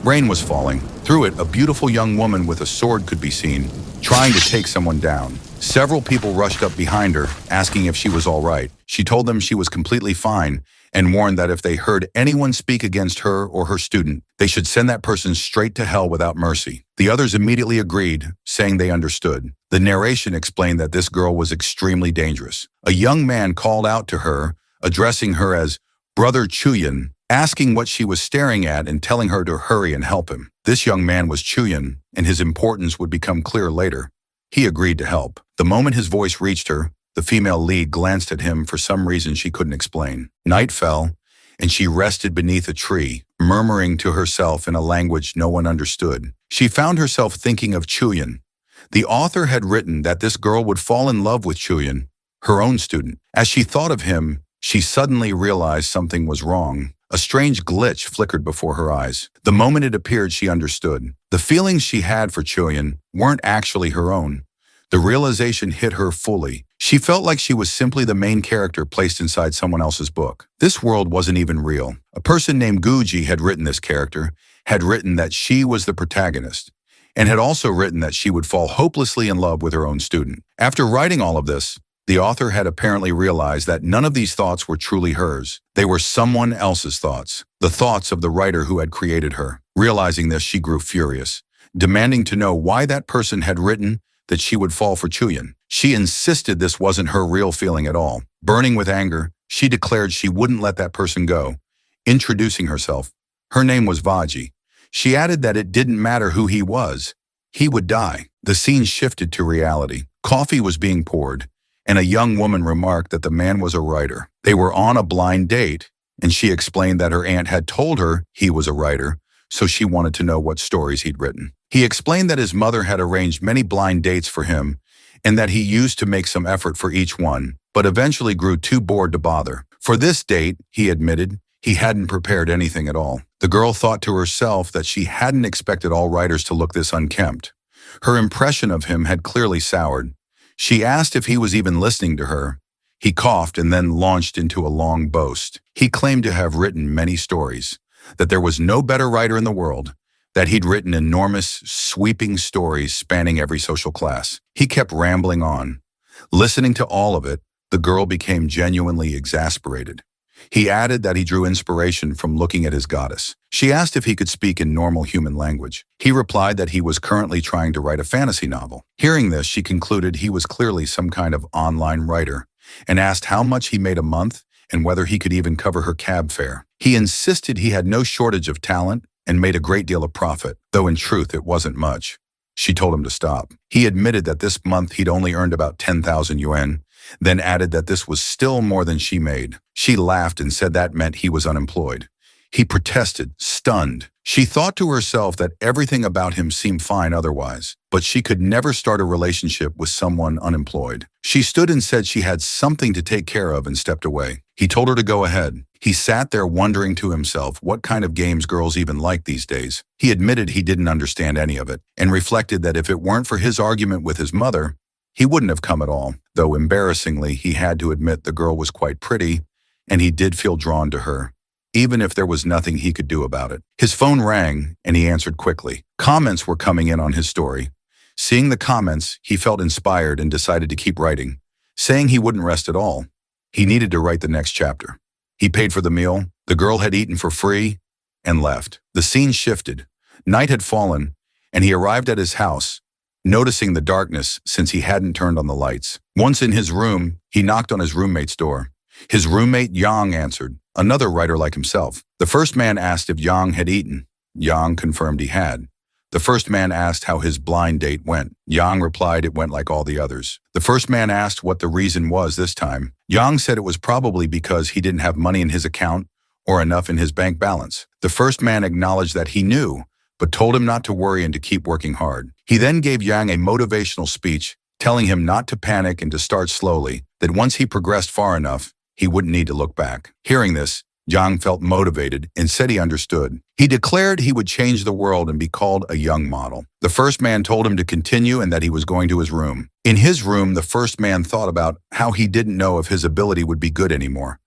Rain was falling. Through it, a beautiful young woman with a sword could be seen, trying to take someone down. Several people rushed up behind her, asking if she was all right. She told them she was completely fine and warned that if they heard anyone speak against her or her student, they should send that person straight to hell without mercy. The others immediately agreed, saying they understood. The narration explained that this girl was extremely dangerous. A young man called out to her, addressing her as Brother Chuyan, asking what she was staring at and telling her to hurry and help him. This young man was Chuyan, and his importance would become clear later. He agreed to help. The moment his voice reached her, the female lead glanced at him for some reason she couldn't explain. Night fell, and she rested beneath a tree, murmuring to herself in a language no one understood. She found herself thinking of Chuyan. The author had written that this girl would fall in love with Chuyan, her own student. As she thought of him, she suddenly realized something was wrong. A strange glitch flickered before her eyes. The moment it appeared, she understood. The feelings she had for Chuyan weren't actually her own. The realization hit her fully. She felt like she was simply the main character placed inside someone else's book. This world wasn't even real. A person named Guji had written this character, had written that she was the protagonist, and had also written that she would fall hopelessly in love with her own student. After writing all of this, the author had apparently realized that none of these thoughts were truly hers. They were someone else's thoughts, the thoughts of the writer who had created her. Realizing this, she grew furious, demanding to know why that person had written that she would fall for Chuyan. She insisted this wasn't her real feeling at all. Burning with anger, she declared she wouldn't let that person go. Introducing herself, her name was Vaji. She added that it didn't matter who he was. He would die. The scene shifted to reality. Coffee was being poured, and a young woman remarked that the man was a writer. They were on a blind date, and she explained that her aunt had told her he was a writer, so she wanted to know what stories he'd written. He explained that his mother had arranged many blind dates for him and that he used to make some effort for each one, but eventually grew too bored to bother. For this date, he admitted, he hadn't prepared anything at all. The girl thought to herself that she hadn't expected all writers to look this unkempt. Her impression of him had clearly soured. She asked if he was even listening to her. He coughed and then launched into a long boast. He claimed to have written many stories, that there was no better writer in the world, that he'd written enormous, sweeping stories spanning every social class. He kept rambling on. Listening to all of it, the girl became genuinely exasperated. He added that he drew inspiration from looking at his goddess. She asked if he could speak in normal human language. He replied that he was currently trying to write a fantasy novel. Hearing this, she concluded he was clearly some kind of online writer and asked how much he made a month and whether he could even cover her cab fare. He insisted he had no shortage of talent and made a great deal of profit, though in truth it wasn't much. She told him to stop. He admitted that this month he'd only earned about 10,000 yuan, then added that this was still more than she made. She laughed and said that meant he was unemployed. He protested, stunned. She thought to herself that everything about him seemed fine otherwise, but she could never start a relationship with someone unemployed. She stood and said she had something to take care of and stepped away. He told her to go ahead. He sat there wondering to himself what kind of games girls even like these days. He admitted he didn't understand any of it and reflected that if it weren't for his argument with his mother, he wouldn't have come at all, though embarrassingly he had to admit the girl was quite pretty and he did feel drawn to her, even if there was nothing he could do about it. His phone rang and he answered quickly. Comments were coming in on his story. Seeing the comments, he felt inspired and decided to keep writing, saying he wouldn't rest at all. He needed to write the next chapter. He paid for the meal, the girl had eaten for free, and left. The scene shifted. Night had fallen, and he arrived at his house, noticing the darkness since he hadn't turned on the lights. Once in his room, he knocked on his roommate's door. His roommate Yang answered, another writer like himself. The first man asked if Yang had eaten. Yang confirmed he had. The first man asked how his blind date went. Yang replied it went like all the others. The first man asked what the reason was this time. Yang said it was probably because he didn't have money in his account or enough in his bank balance. The first man acknowledged that he knew, but told him not to worry and to keep working hard. He then gave Yang a motivational speech, telling him not to panic and to start slowly, that once he progressed far enough, he wouldn't need to look back. Hearing this, Yang felt motivated and said he understood. He declared he would change the world and be called a young model. The first man told him to continue and that he was going to his room. In his room, the first man thought about how he didn't know if his ability would be good anymore,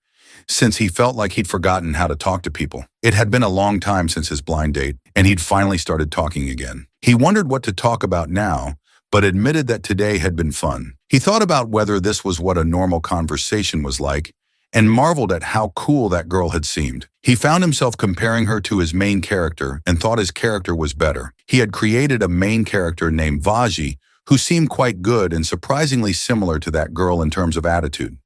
since he felt like he'd forgotten how to talk to people. It had been a long time since his blind date, and he'd finally started talking again. He wondered what to talk about now, but admitted that today had been fun. He thought about whether this was what a normal conversation was like, and marveled at how cool that girl had seemed. He found himself comparing her to his main character and thought his character was better. He had created a main character named Vaji, who seemed quite good and surprisingly similar to that girl in terms of attitude.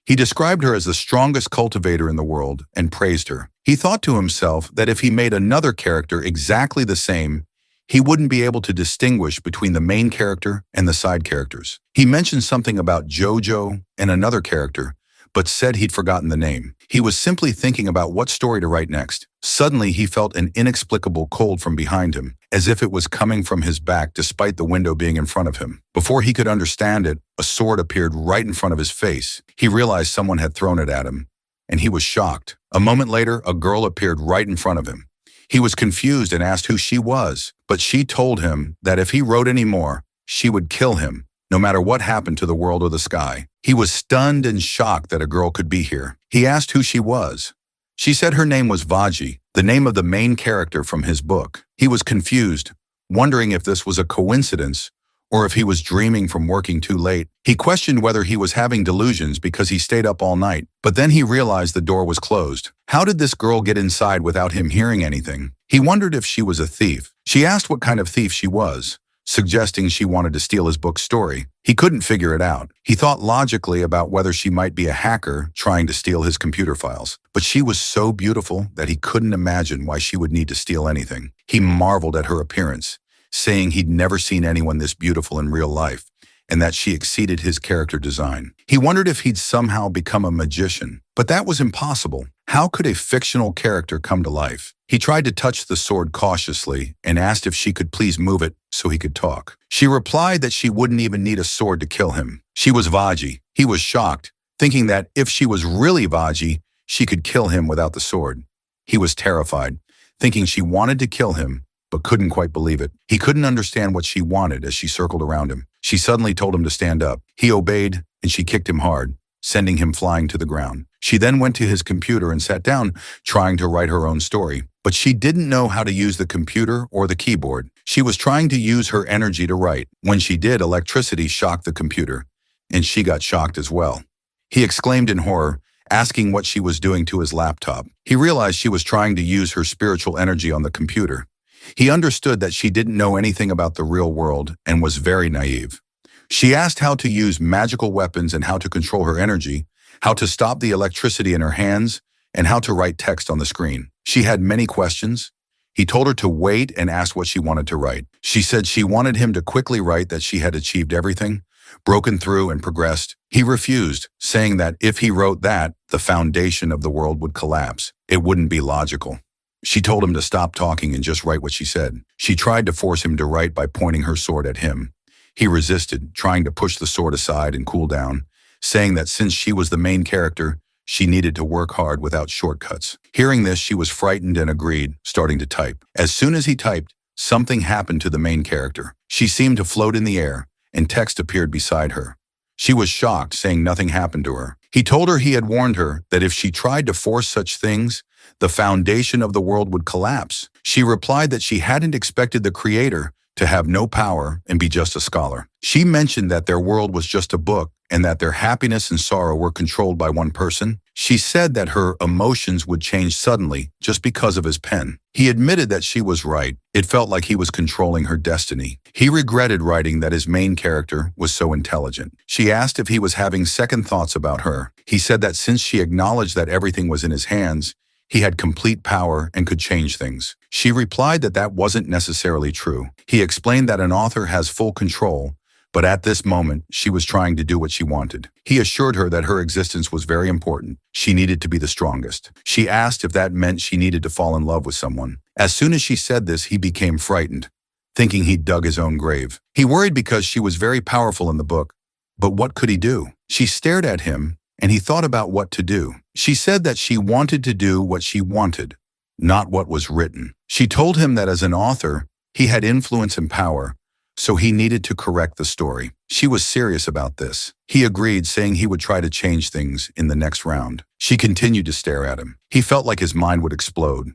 He described her as the strongest cultivator in the world and praised her. He thought to himself that if he made another character exactly the same, he wouldn't be able to distinguish between the main character and the side characters. He mentioned something about Jojo and another character, but said he'd forgotten the name. He was simply thinking about what story to write next. Suddenly, he felt an inexplicable cold from behind him, as if it was coming from his back despite the window being in front of him. Before he could understand it, a sword appeared right in front of his face. He realized someone had thrown it at him, and he was shocked. A moment later, a girl appeared right in front of him. He was confused and asked who she was, but she told him that if he wrote any more, she would kill him, no matter what happened to the world or the sky. He was stunned and shocked that a girl could be here. He asked who she was. She said her name was Vaji, the name of the main character from his book. He was confused, wondering if this was a coincidence or if he was dreaming from working too late. He questioned whether he was having delusions because he stayed up all night, but then he realized the door was closed. How did this girl get inside without him hearing anything? He wondered if she was a thief. She asked what kind of thief she was, suggesting she wanted to steal his book story. He couldn't figure it out. He thought logically about whether she might be a hacker trying to steal his computer files. But she was so beautiful that he couldn't imagine why she would need to steal anything. He marveled at her appearance, saying he'd never seen anyone this beautiful in real life, and that she exceeded his character design. He wondered if he'd somehow become a magician, but that was impossible. How could a fictional character come to life? He tried to touch the sword cautiously and asked if she could please move it so he could talk. She replied that she wouldn't even need a sword to kill him. She was Vaji. He was shocked, thinking that if she was really Vaji, she could kill him without the sword. He was terrified, thinking she wanted to kill him, but couldn't quite believe it. He couldn't understand what she wanted as she circled around him. She suddenly told him to stand up. He obeyed, and she kicked him hard, sending him flying to the ground. She then went to his computer and sat down, trying to write her own story. But she didn't know how to use the computer or the keyboard. She was trying to use her energy to write. When she did, electricity shocked the computer, and she got shocked as well. He exclaimed in horror, asking what she was doing to his laptop. He realized she was trying to use her spiritual energy on the computer. He understood that she didn't know anything about the real world and was very naive. She asked how to use magical weapons and how to control her energy, how to stop the electricity in her hands, and how to write text on the screen. She had many questions. He told her to wait and asked what she wanted to write. She said she wanted him to quickly write that she had achieved everything, broken through and progressed. He refused, saying that if he wrote that, the foundation of the world would collapse. It wouldn't be logical. She told him to stop talking and just write what she said. She tried to force him to write by pointing her sword at him. He resisted, trying to push the sword aside and cool down, saying that since she was the main character, she needed to work hard without shortcuts. Hearing this, she was frightened and agreed, starting to type. As soon as he typed, something happened to the main character. She seemed to float in the air, and text appeared beside her. She was shocked, saying nothing happened to her. He told her he had warned her that if she tried to force such things, the foundation of the world would collapse. She replied that she hadn't expected the creator to have no power and be just a scholar. She mentioned that their world was just a book and that their happiness and sorrow were controlled by one person. She said that her emotions would change suddenly just because of his pen. He admitted that she was right. It felt like he was controlling her destiny. He regretted writing that his main character was so intelligent. She asked if he was having second thoughts about her. He said that since she acknowledged that everything was in his hands, he had complete power and could change things. She replied that that wasn't necessarily true. He explained that an author has full control, but at this moment, she was trying to do what she wanted. He assured her that her existence was very important. She needed to be the strongest. She asked if that meant she needed to fall in love with someone. As soon as she said this, he became frightened, thinking he'd dug his own grave. He worried because she was very powerful in the book, but what could he do? She stared at him, and he thought about what to do. She said that she wanted to do what she wanted, not what was written. She told him that as an author, he had influence and power, so he needed to correct the story. She was serious about this. He agreed, saying he would try to change things in the next round. She continued to stare at him. He felt like his mind would explode.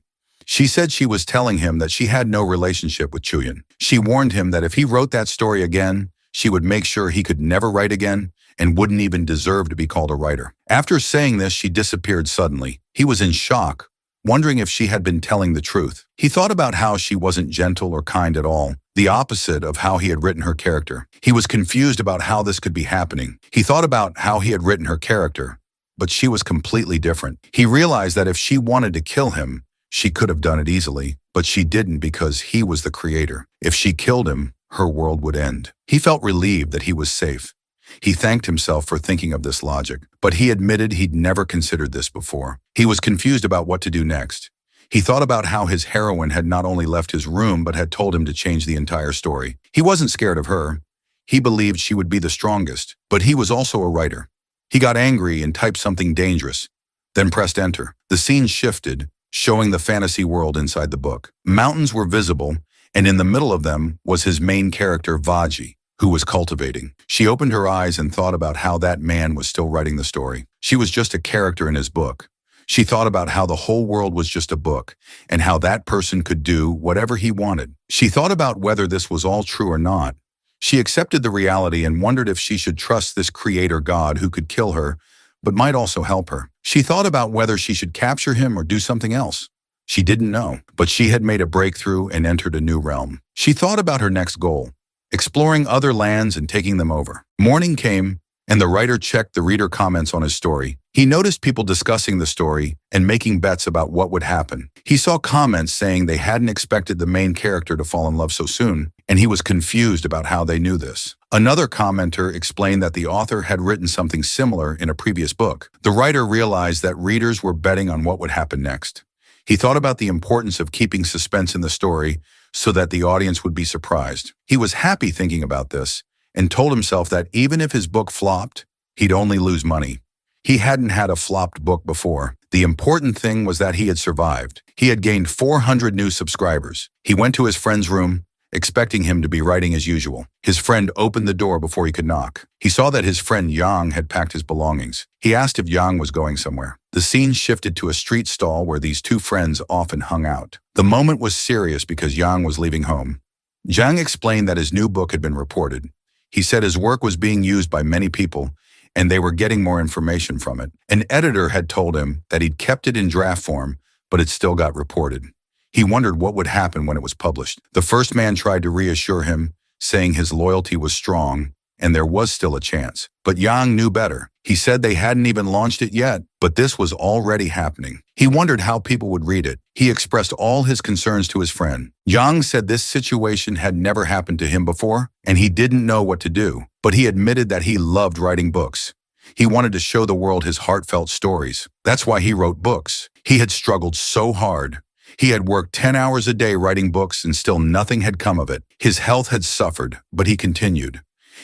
She said she was telling him that she had no relationship with Chuyin. She warned him that if he wrote that story again, she would make sure he could never write again and wouldn't even deserve to be called a writer. After saying this, she disappeared suddenly. He was in shock, wondering if she had been telling the truth. He thought about how she wasn't gentle or kind at all, the opposite of how he had written her character. He was confused about how this could be happening. He thought about how he had written her character, but she was completely different. He realized that if she wanted to kill him, she could have done it easily, but she didn't because he was the creator. If she killed him, her world would end. He felt relieved that he was safe. He thanked himself for thinking of this logic, but he admitted he'd never considered this before. He was confused about what to do next. He thought about how his heroine had not only left his room but had told him to change the entire story. He wasn't scared of her. He believed she would be the strongest, but he was also a writer. He got angry and typed something dangerous, then pressed enter. The scene shifted, showing the fantasy world inside the book. Mountains were visible, and in the middle of them was his main character, Vaji, who was cultivating. She opened her eyes and thought about how that man was still writing the story. She was just a character in his book. She thought about how the whole world was just a book, and how that person could do whatever he wanted. She thought about whether this was all true or not. She accepted the reality and wondered if she should trust this creator god who could kill her, but might also help her. She thought about whether she should capture him or do something else. She didn't know, but she had made a breakthrough and entered a new realm. She thought about her next goal, exploring other lands and taking them over. Morning came, and the writer checked the reader comments on his story. He noticed people discussing the story and making bets about what would happen. He saw comments saying they hadn't expected the main character to fall in love so soon, and he was confused about how they knew this. Another commenter explained that the author had written something similar in a previous book. The writer realized that readers were betting on what would happen next. He thought about the importance of keeping suspense in the story so that the audience would be surprised. He was happy thinking about this and told himself that even if his book flopped, he'd only lose money. He hadn't had a flopped book before. The important thing was that he had survived. He had gained 400 new subscribers. He went to his friend's room, expecting him to be writing as usual. His friend opened the door before he could knock. He saw that his friend Yang had packed his belongings. He asked if Yang was going somewhere. The scene shifted to a street stall where these two friends often hung out. The moment was serious because Yang was leaving home. Yang explained that his new book had been reported. He said his work was being used by many people, and they were getting more information from it. An editor had told him that he'd kept it in draft form, but it still got reported. He wondered what would happen when it was published. The first man tried to reassure him, saying his loyalty was strong and there was still a chance. But Yang knew better. He said they hadn't even launched it yet, but this was already happening. He wondered how people would read it. He expressed all his concerns to his friend. Yang said this situation had never happened to him before, and he didn't know what to do. But he admitted that he loved writing books. He wanted to show the world his heartfelt stories. That's why he wrote books. He had struggled so hard. He had worked 10 hours a day writing books and still nothing had come of it. His health had suffered, but he continued.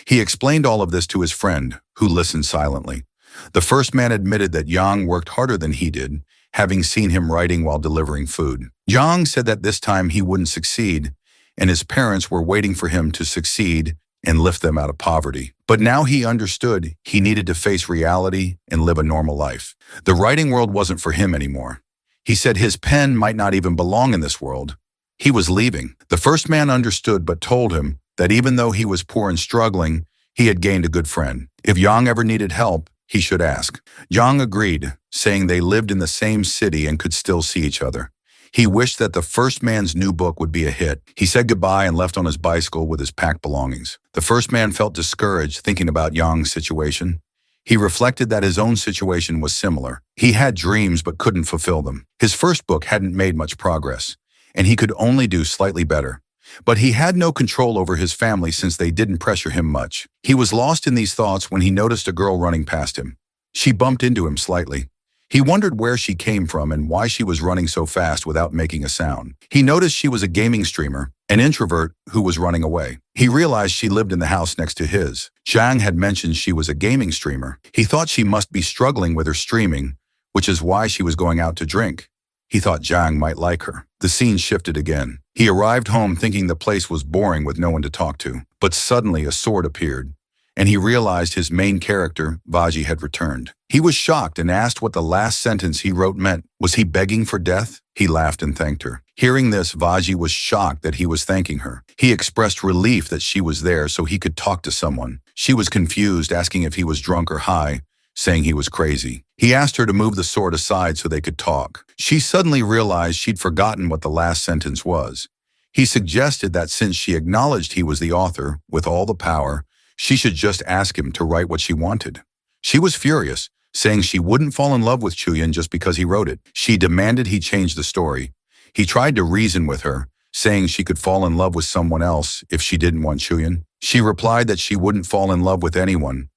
He explained all of this to his friend, who listened silently. The first man admitted that Yang worked harder than he did, having seen him writing while delivering food. Yang said that this time he wouldn't succeed, and his parents were waiting for him to succeed and lift them out of poverty. But now he understood he needed to face reality and live a normal life. The writing world wasn't for him anymore. He said his pen might not even belong in this world. He was leaving. The first man understood but told him that even though he was poor and struggling, he had gained a good friend. If Yang ever needed help, he should ask. Yang agreed, saying they lived in the same city and could still see each other. He wished that the first man's new book would be a hit. He said goodbye and left on his bicycle with his packed belongings. The first man felt discouraged thinking about Yang's situation. He reflected that his own situation was similar. He had dreams but couldn't fulfill them. His first book hadn't made much progress, and he could only do slightly better. But he had no control over his family since they didn't pressure him much. He was lost in these thoughts when he noticed a girl running past him. She bumped into him slightly. He wondered where she came from and why she was running so fast without making a sound. He noticed she was a gaming streamer, an introvert who was running away. He realized she lived in the house next to his. Zhang had mentioned she was a gaming streamer. He thought she must be struggling with her streaming, which is why she was going out to drink. He thought Zhang might like her. The scene shifted again. He arrived home thinking the place was boring with no one to talk to. But suddenly a sword appeared, and he realized his main character, Vaji, had returned. He was shocked and asked what the last sentence he wrote meant. Was he begging for death? He laughed and thanked her. Hearing this, Vaji was shocked that he was thanking her. He expressed relief that she was there so he could talk to someone. She was confused, asking if he was drunk or high, saying he was crazy. He asked her to move the sword aside so they could talk. She suddenly realized she'd forgotten what the last sentence was. He suggested that since she acknowledged he was the author, with all the power, she should just ask him to write what she wanted. She was furious, saying she wouldn't fall in love with Chuyin just because he wrote it. She demanded he change the story. He tried to reason with her, saying she could fall in love with someone else if she didn't want Chuyin. She replied that she wouldn't fall in love with anyone,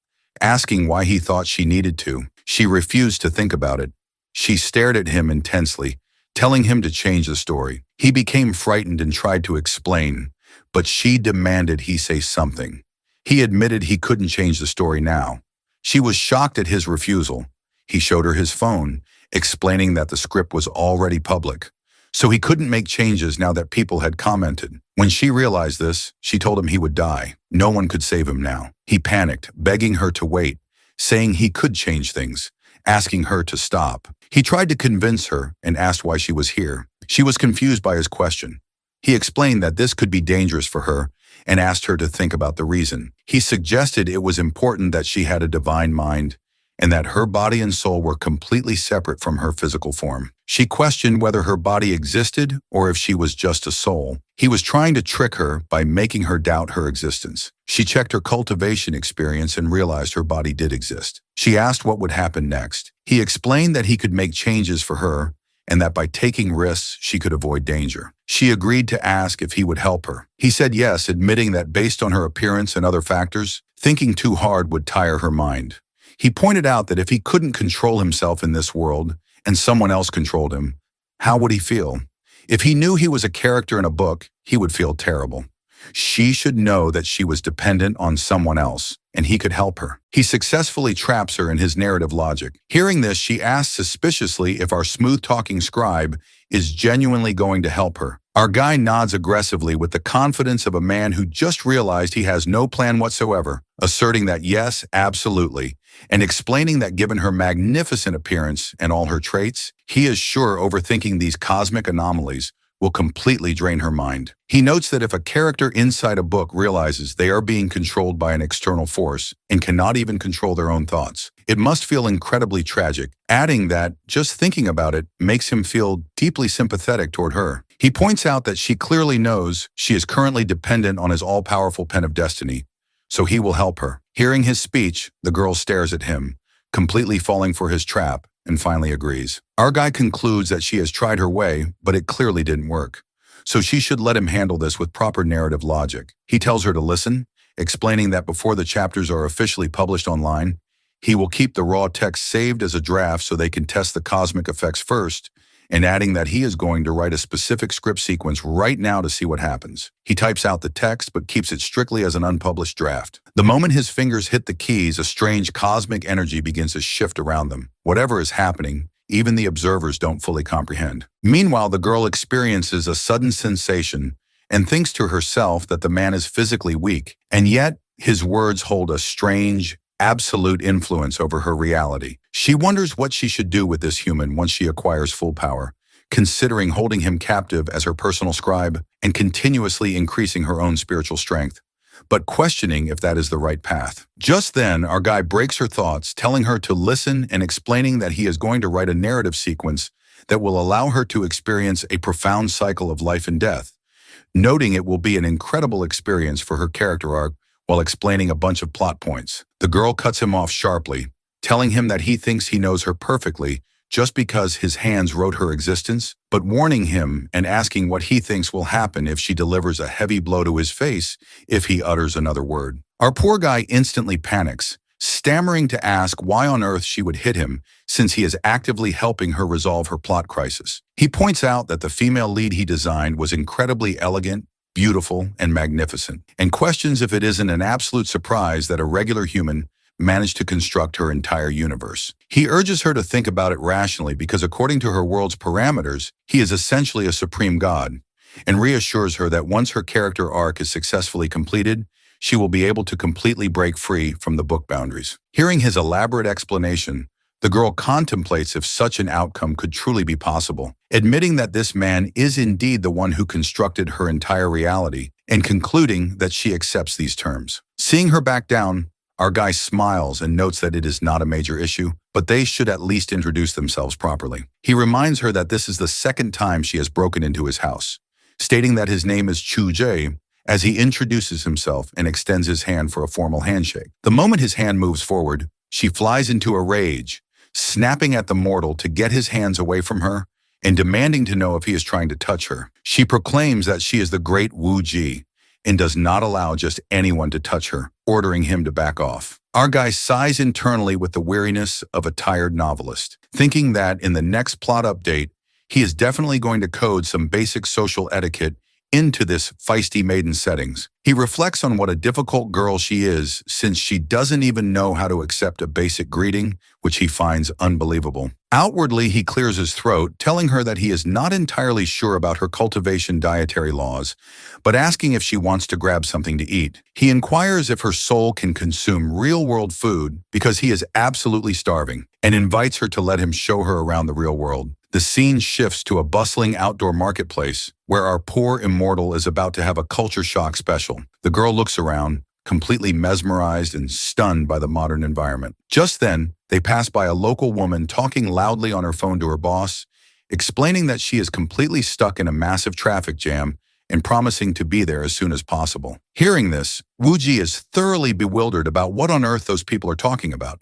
asking why he thought she needed to. She refused to think about it. She stared at him intensely, telling him to change the story. He became frightened and tried to explain, but she demanded he say something. He admitted he couldn't change the story now. She was shocked at his refusal. He showed her his phone, explaining that the script was already public, so he couldn't make changes now that people had commented. When she realized this, she told him he would die. No one could save him now. He panicked, begging her to wait, saying he could change things, asking her to stop. He tried to convince her and asked why she was here. She was confused by his question. He explained that this could be dangerous for her and asked her to think about the reason. He suggested it was important that she had a divine mind and that her body and soul were completely separate from her physical form. She questioned whether her body existed or if she was just a soul. He was trying to trick her by making her doubt her existence. She checked her cultivation experience and realized her body did exist. She asked what would happen next. He explained that he could make changes for her and that by taking risks, she could avoid danger. She agreed to ask if he would help her. He said yes, admitting that based on her appearance and other factors, thinking too hard would tire her mind. He pointed out that if he couldn't control himself in this world and someone else controlled him, how would he feel? If he knew he was a character in a book, he would feel terrible. She should know that she was dependent on someone else, and he could help her. He successfully traps her in his narrative logic. Hearing this, she asks suspiciously if our smooth-talking scribe is genuinely going to help her. Our guy nods aggressively with the confidence of a man who just realized he has no plan whatsoever, asserting that yes, absolutely, and explaining that given her magnificent appearance and all her traits, he is sure overthinking these cosmic anomalies will completely drain her mind. He notes that if a character inside a book realizes they are being controlled by an external force and cannot even control their own thoughts, it must feel incredibly tragic, adding that just thinking about it makes him feel deeply sympathetic toward her. He points out that she clearly knows she is currently dependent on his all-powerful pen of destiny, so he will help her. Hearing his speech, the girl stares at him, completely falling for his trap, and finally agrees. Our guy concludes that she has tried her way, but it clearly didn't work. So she should let him handle this with proper narrative logic. He tells her to listen, explaining that before the chapters are officially published online, he will keep the raw text saved as a draft so they can test the cosmic effects first, and adding that he is going to write a specific script sequence right now to see what happens. He types out the text but keeps it strictly as an unpublished draft. The moment his fingers hit the keys, a strange cosmic energy begins to shift around them. Whatever is happening, even the observers don't fully comprehend. Meanwhile, the girl experiences a sudden sensation and thinks to herself that the man is physically weak, and yet his words hold a strange, absolute influence over her reality. She wonders what she should do with this human once she acquires full power, considering holding him captive as her personal scribe and continuously increasing her own spiritual strength, but questioning if that is the right path. Just then, our guy breaks her thoughts, telling her to listen and explaining that he is going to write a narrative sequence that will allow her to experience a profound cycle of life and death, noting it will be an incredible experience for her character arc while explaining a bunch of plot points. The girl cuts him off sharply, telling him that he thinks he knows her perfectly just because his hands wrote her existence, but warning him and asking what he thinks will happen if she delivers a heavy blow to his face if he utters another word. Our poor guy instantly panics, stammering to ask why on earth she would hit him since he is actively helping her resolve her plot crisis. He points out that the female lead he designed was incredibly elegant, beautiful, and magnificent, and questions if it isn't an absolute surprise that a regular human managed to construct her entire universe. He urges her to think about it rationally because according to her world's parameters, he is essentially a supreme god, and reassures her that once her character arc is successfully completed, she will be able to completely break free from the book boundaries. Hearing his elaborate explanation, the girl contemplates if such an outcome could truly be possible, admitting that this man is indeed the one who constructed her entire reality and concluding that she accepts these terms. Seeing her back down, our guy smiles and notes that it is not a major issue, but they should at least introduce themselves properly. He reminds her that this is the second time she has broken into his house, stating that his name is Chu Jae as he introduces himself and extends his hand for a formal handshake. The moment his hand moves forward, she flies into a rage, snapping at the mortal to get his hands away from her and demanding to know if he is trying to touch her. She proclaims that she is the great Wu Ji and does not allow just anyone to touch her, ordering him to back off. Our guy sighs internally with the weariness of a tired novelist, thinking that in the next plot update, he is definitely going to code some basic social etiquette into this feisty maiden settings. He reflects on what a difficult girl she is since she doesn't even know how to accept a basic greeting, which he finds unbelievable. Outwardly, he clears his throat, telling her that he is not entirely sure about her cultivation dietary laws, but asking if she wants to grab something to eat. He inquires if her soul can consume real-world food because he is absolutely starving, and invites her to let him show her around the real world. The scene shifts to a bustling outdoor marketplace where our poor immortal is about to have a culture shock special. The girl looks around, completely mesmerized and stunned by the modern environment. Just then, they pass by a local woman talking loudly on her phone to her boss, explaining that she is completely stuck in a massive traffic jam and promising to be there as soon as possible. Hearing this, Wuji is thoroughly bewildered about what on earth those people are talking about.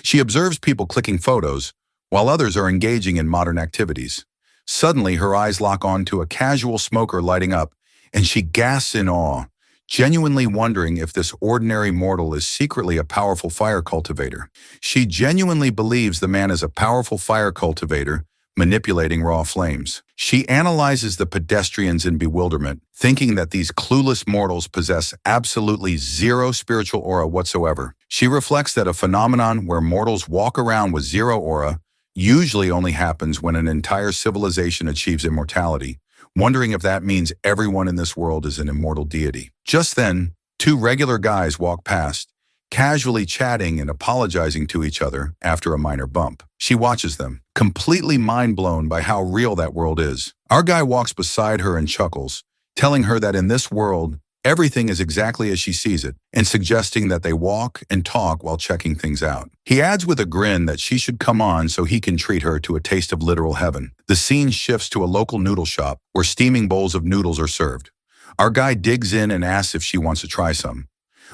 She observes people clicking photos, while others are engaging in modern activities. Suddenly, her eyes lock on to a casual smoker lighting up, and she gasps in awe, genuinely wondering if this ordinary mortal is secretly a powerful fire cultivator. She genuinely believes the man is a powerful fire cultivator, manipulating raw flames. She analyzes the pedestrians in bewilderment, thinking that these clueless mortals possess absolutely zero spiritual aura whatsoever. She reflects that a phenomenon where mortals walk around with zero aura usually only happens when an entire civilization achieves immortality, wondering if that means everyone in this world is an immortal deity. Just then, two regular guys walk past, casually chatting and apologizing to each other after a minor bump. She watches them, completely mind-blown by how real that world is. Our guy walks beside her and chuckles, telling her that in this world, everything is exactly as she sees it, and suggesting that they walk and talk while checking things out. He adds with a grin that she should come on so he can treat her to a taste of literal heaven. The scene shifts to a local noodle shop where steaming bowls of noodles are served. Our guy digs in and asks if she wants to try some.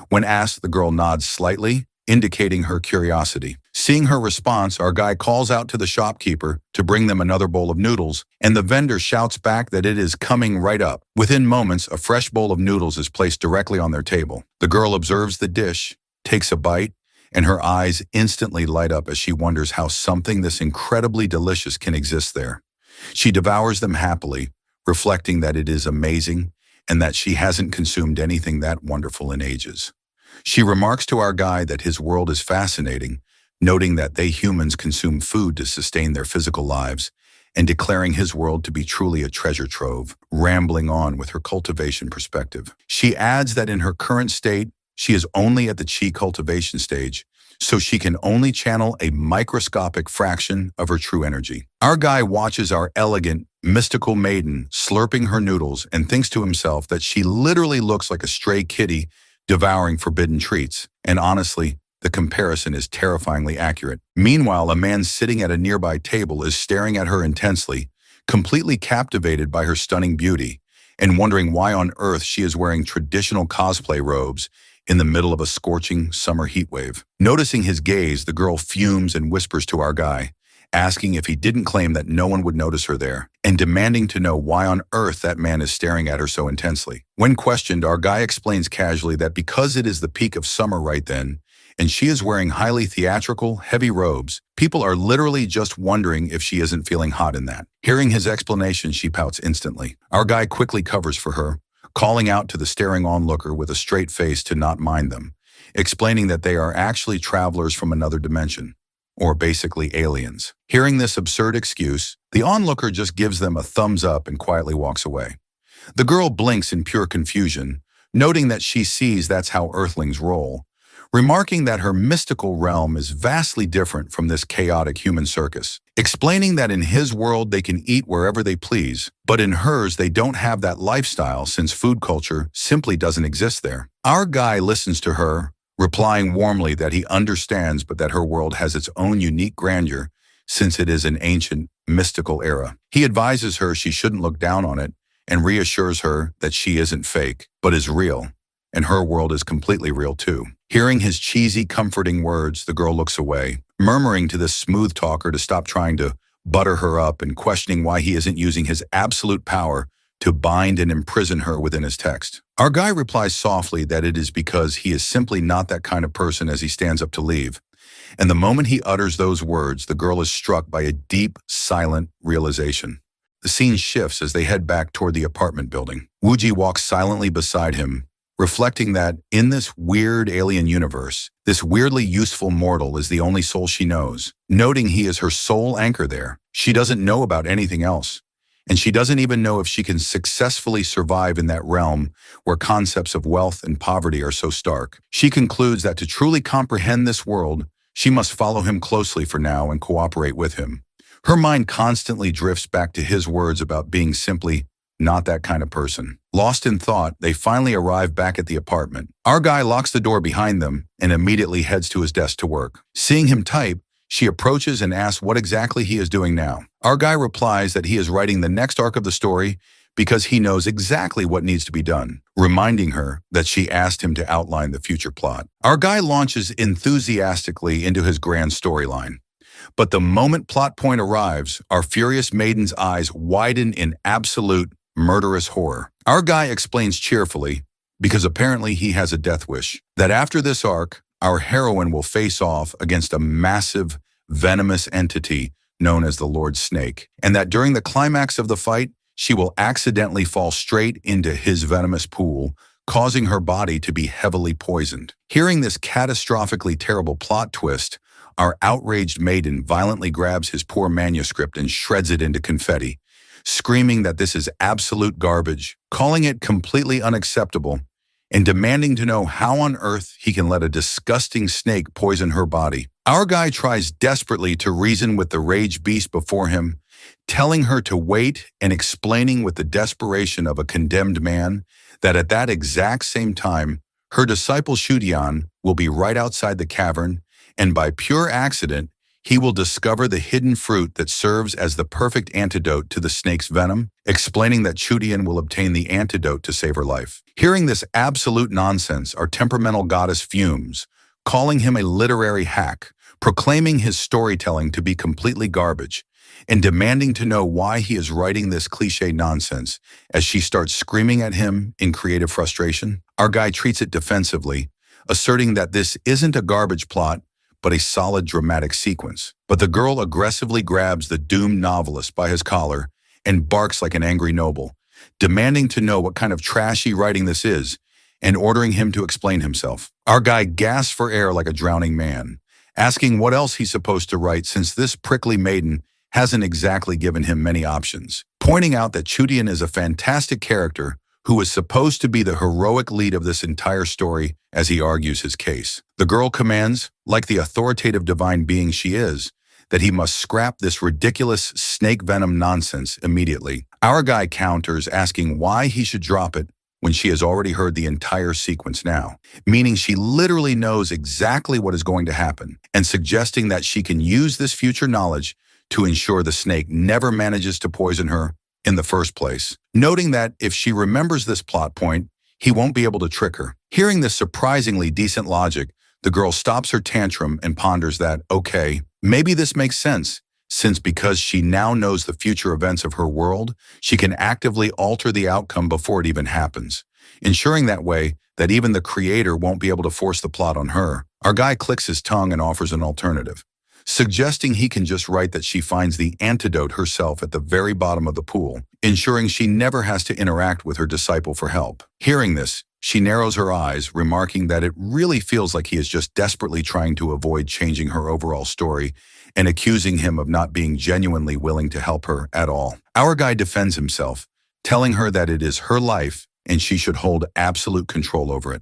When asked, the girl nods slightly, indicating her curiosity. Seeing her response, our guy calls out to the shopkeeper to bring them another bowl of noodles, and the vendor shouts back that it is coming right up. Within moments, a fresh bowl of noodles is placed directly on their table. The girl observes the dish, takes a bite, and her eyes instantly light up as she wonders how something this incredibly delicious can exist there. She devours them happily, reflecting that it is amazing and that she hasn't consumed anything that wonderful in ages. She remarks to our guy that his world is fascinating, noting that they humans consume food to sustain their physical lives, and declaring his world to be truly a treasure trove, rambling on with her cultivation perspective. She adds that in her current state, she is only at the chi cultivation stage, so she can only channel a microscopic fraction of her true energy. Our guy watches our elegant, mystical maiden slurping her noodles and thinks to himself that she literally looks like a stray kitty devouring forbidden treats. And honestly, the comparison is terrifyingly accurate. Meanwhile, a man sitting at a nearby table is staring at her intensely, completely captivated by her stunning beauty, and wondering why on earth she is wearing traditional cosplay robes in the middle of a scorching summer heatwave. Noticing his gaze, the girl fumes and whispers to our guy, asking if he didn't claim that no one would notice her there, and demanding to know why on earth that man is staring at her so intensely. When questioned, our guy explains casually that because it is the peak of summer right then, and she is wearing highly theatrical, heavy robes, people are literally just wondering if she isn't feeling hot in that. Hearing his explanation, she pouts instantly. Our guy quickly covers for her, calling out to the staring onlooker with a straight face to not mind them, explaining that they are actually travelers from another dimension, or basically aliens. Hearing this absurd excuse, the onlooker just gives them a thumbs up and quietly walks away. The girl blinks in pure confusion, noting that she sees that's how Earthlings roll, remarking that her mystical realm is vastly different from this chaotic human circus, explaining that in his world they can eat wherever they please, but in hers they don't have that lifestyle since food culture simply doesn't exist there. Our guy listens to her, replying warmly that he understands but that her world has its own unique grandeur since it is an ancient, mystical era. He advises her she shouldn't look down on it and reassures her that she isn't fake, but is real, and her world is completely real too. Hearing his cheesy, comforting words, the girl looks away, murmuring to this smooth talker to stop trying to butter her up and questioning why he isn't using his absolute power to bind and imprison her within his text. Our guy replies softly that it is because he is simply not that kind of person as he stands up to leave. And the moment he utters those words, the girl is struck by a deep, silent realization. The scene shifts as they head back toward the apartment building. Wooji walks silently beside him, reflecting that in this weird alien universe, this weirdly useful mortal is the only soul she knows. Noting he is her sole anchor there, she doesn't know about anything else. And she doesn't even know if she can successfully survive in that realm where concepts of wealth and poverty are so stark. She concludes that to truly comprehend this world, she must follow him closely for now and cooperate with him. Her mind constantly drifts back to his words about being simply not that kind of person. Lost in thought, they finally arrive back at the apartment. Our guy locks the door behind them and immediately heads to his desk to work. Seeing him type, she approaches and asks what exactly he is doing now. Our guy replies that he is writing the next arc of the story because he knows exactly what needs to be done, reminding her that she asked him to outline the future plot. Our guy launches enthusiastically into his grand storyline. But the moment plot point arrives, our furious maiden's eyes widen in absolute murderous horror. Our guy explains cheerfully, because apparently he has a death wish, that after this arc, our heroine will face off against a massive, venomous entity known as the Lord Snake, and that during the climax of the fight, she will accidentally fall straight into his venomous pool, causing her body to be heavily poisoned. Hearing this catastrophically terrible plot twist, our outraged maiden violently grabs his poor manuscript and shreds it into confetti, screaming that this is absolute garbage, calling it completely unacceptable, and demanding to know how on earth he can let a disgusting snake poison her body. Our guy tries desperately to reason with the rage beast before him, telling her to wait and explaining with the desperation of a condemned man that at that exact same time, her disciple Shudian will be right outside the cavern, and by pure accident, he will discover the hidden fruit that serves as the perfect antidote to the snake's venom, explaining that Chudian will obtain the antidote to save her life. Hearing this absolute nonsense, our temperamental goddess fumes, calling him a literary hack, proclaiming his storytelling to be completely garbage, and demanding to know why he is writing this cliché nonsense as she starts screaming at him in creative frustration. Our guy treats it defensively, asserting that this isn't a garbage plot, but a solid dramatic sequence. But the girl aggressively grabs the doomed novelist by his collar and barks like an angry noble, demanding to know what kind of trashy writing this is and ordering him to explain himself. Our guy gasps for air like a drowning man, asking what else he's supposed to write since this prickly maiden hasn't exactly given him many options, pointing out that Chudian is a fantastic character who is supposed to be the heroic lead of this entire story as he argues his case. The girl commands, like the authoritative divine being she is, that he must scrap this ridiculous snake venom nonsense immediately. Our guy counters, asking why he should drop it when she has already heard the entire sequence now, meaning she literally knows exactly what is going to happen, and suggesting that she can use this future knowledge to ensure the snake never manages to poison her in the first place, noting that if she remembers this plot point, he won't be able to trick her. Hearing this surprisingly decent logic, the girl stops her tantrum and ponders that, okay, maybe this makes sense, since because she now knows the future events of her world, she can actively alter the outcome before it even happens, ensuring that way that even the creator won't be able to force the plot on her. Our guy clicks his tongue and offers an alternative, suggesting he can just write that she finds the antidote herself at the very bottom of the pool, ensuring she never has to interact with her disciple for help. Hearing this, she narrows her eyes, remarking that it really feels like he is just desperately trying to avoid changing her overall story and accusing him of not being genuinely willing to help her at all. Our guy defends himself, telling her that it is her life and she should hold absolute control over it,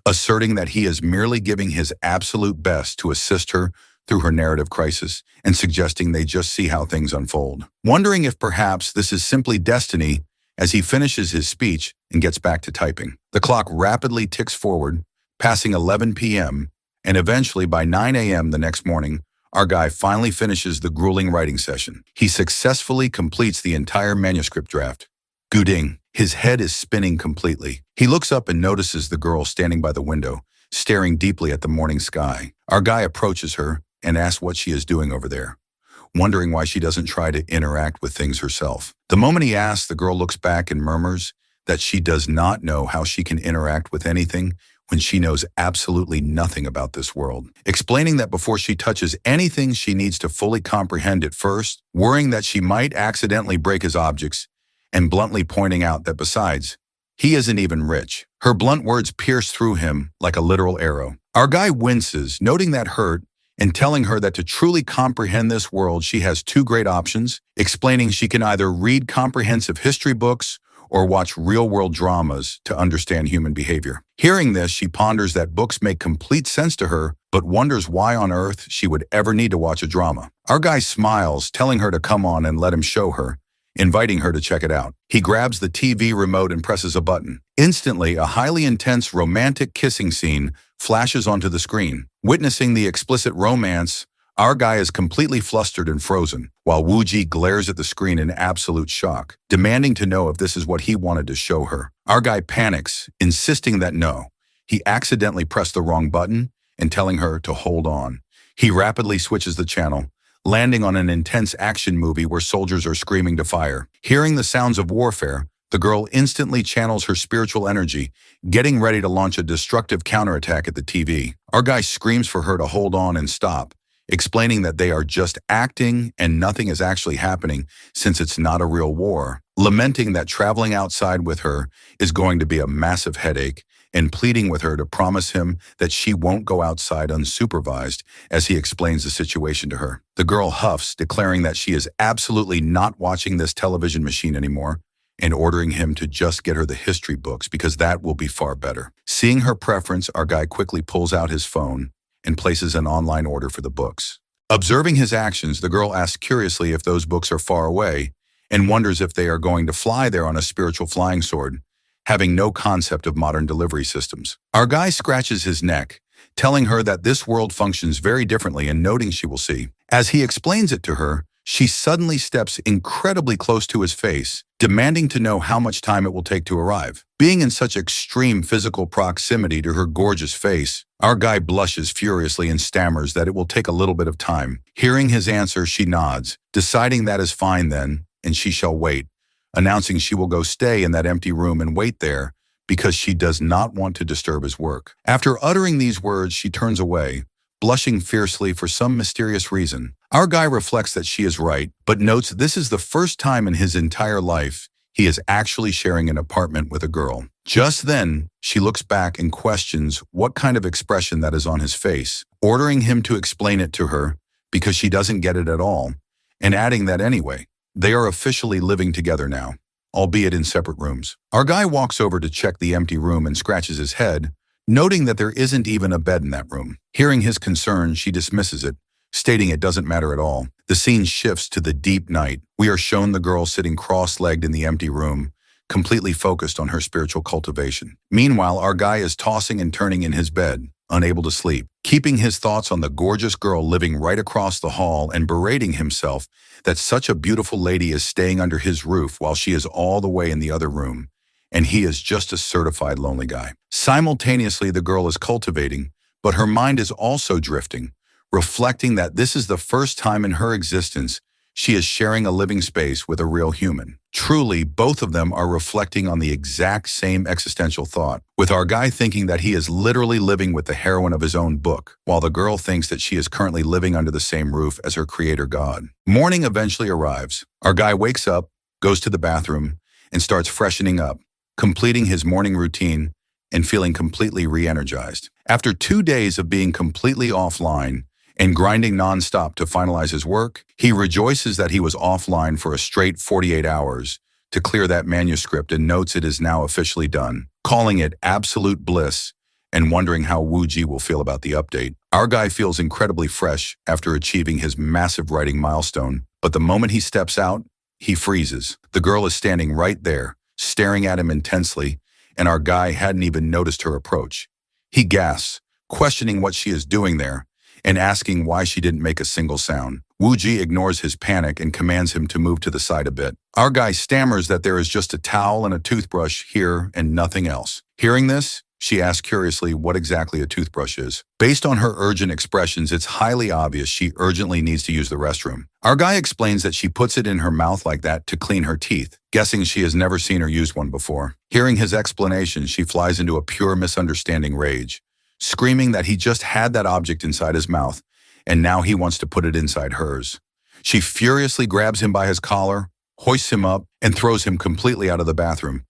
asserting that he is merely giving his absolute best to assist her through her narrative crisis and suggesting they just see how things unfold. Wondering if perhaps this is simply destiny as he finishes his speech and gets back to typing. The clock rapidly ticks forward, passing 11 p.m., and eventually by 9 a.m. the next morning, our guy finally finishes the grueling writing session. He successfully completes the entire manuscript draft. Guding, his head is spinning completely. He looks up and notices the girl standing by the window, staring deeply at the morning sky. Our guy approaches her and asks what she is doing over there, wondering why she doesn't try to interact with things herself. The moment he asks, the girl looks back and murmurs that she does not know how she can interact with anything when she knows absolutely nothing about this world, explaining that before she touches anything, she needs to fully comprehend it first, worrying that she might accidentally break his objects, and bluntly pointing out that besides, he isn't even rich. Her blunt words pierce through him like a literal arrow. Our guy winces, noting that hurt, and telling her that to truly comprehend this world, she has two great options, explaining she can either read comprehensive history books or watch real-world dramas to understand human behavior. Hearing this, she ponders that books make complete sense to her, but wonders why on earth she would ever need to watch a drama. Our guy smiles, telling her to come on and let him show her, inviting her to check it out. He grabs the TV remote and presses a button. Instantly, a highly intense romantic kissing scene flashes onto the screen. Witnessing the explicit romance, our guy is completely flustered and frozen, while Wooji glares at the screen in absolute shock, demanding to know if this is what he wanted to show her. Our guy panics, insisting that no, he accidentally pressed the wrong button and telling her to hold on. He rapidly switches the channel, landing on an intense action movie where soldiers are screaming to fire. Hearing the sounds of warfare, the girl instantly channels her spiritual energy, getting ready to launch a destructive counterattack at the TV. Our guy screams for her to hold on and stop, explaining that they are just acting and nothing is actually happening since it's not a real war, lamenting that traveling outside with her is going to be a massive headache, and pleading with her to promise him that she won't go outside unsupervised as he explains the situation to her. The girl huffs, declaring that she is absolutely not watching this television machine anymore, and ordering him to just get her the history books because that will be far better. Seeing her preference, our guy quickly pulls out his phone and places an online order for the books. Observing his actions, the girl asks curiously if those books are far away and wonders if they are going to fly there on a spiritual flying sword, having no concept of modern delivery systems. Our guy scratches his neck, telling her that this world functions very differently and noting she will see. As he explains it to her, she suddenly steps incredibly close to his face, demanding to know how much time it will take to arrive. Being in such extreme physical proximity to her gorgeous face, our guy blushes furiously and stammers that it will take a little bit of time. Hearing his answer, she nods, deciding that is fine then, and she shall wait, announcing she will go stay in that empty room and wait there because she does not want to disturb his work. After uttering these words, she turns away, blushing fiercely for some mysterious reason. Our guy reflects that she is right, but notes this is the first time in his entire life he is actually sharing an apartment with a girl. Just then, she looks back and questions what kind of expression that is on his face, ordering him to explain it to her because she doesn't get it at all, and adding that anyway, they are officially living together now, albeit in separate rooms. Our guy walks over to check the empty room and scratches his head, noting that there isn't even a bed in that room. Hearing his concern, she dismisses it, stating it doesn't matter at all. The scene shifts to the deep night. We are shown the girl sitting cross-legged in the empty room, completely focused on her spiritual cultivation. Meanwhile, our guy is tossing and turning in his bed, unable to sleep, keeping his thoughts on the gorgeous girl living right across the hall and berating himself that such a beautiful lady is staying under his roof while she is all the way in the other room, and he is just a certified lonely guy. Simultaneously, the girl is cultivating, but her mind is also drifting, reflecting that this is the first time in her existence she is sharing a living space with a real human. Truly, both of them are reflecting on the exact same existential thought, with our guy thinking that he is literally living with the heroine of his own book, while the girl thinks that she is currently living under the same roof as her creator god. Morning eventually arrives. Our guy wakes up, goes to the bathroom, and starts freshening up, completing his morning routine and feeling completely re-energized. After 2 days of being completely offline and grinding nonstop to finalize his work, he rejoices that he was offline for a straight 48 hours to clear that manuscript and notes it is now officially done, calling it absolute bliss and wondering how Wooji will feel about the update. Our guy feels incredibly fresh after achieving his massive writing milestone, but the moment he steps out, he freezes. The girl is standing right there, staring at him intensely, and our guy hadn't even noticed her approach. He gasps, questioning what she is doing there, and asking why she didn't make a single sound. Wooji ignores his panic and commands him to move to the side a bit. Our guy stammers that there is just a towel and a toothbrush here and nothing else. Hearing this, she asks curiously what exactly a toothbrush is. Based on her urgent expressions, it's highly obvious she urgently needs to use the restroom. Our guy explains that she puts it in her mouth like that to clean her teeth, guessing she has never seen her use one before. Hearing his explanation, she flies into a pure misunderstanding rage, screaming that he just had that object inside his mouth, and now he wants to put it inside hers. She furiously grabs him by his collar, hoists him up, and throws him completely out of the bathroom,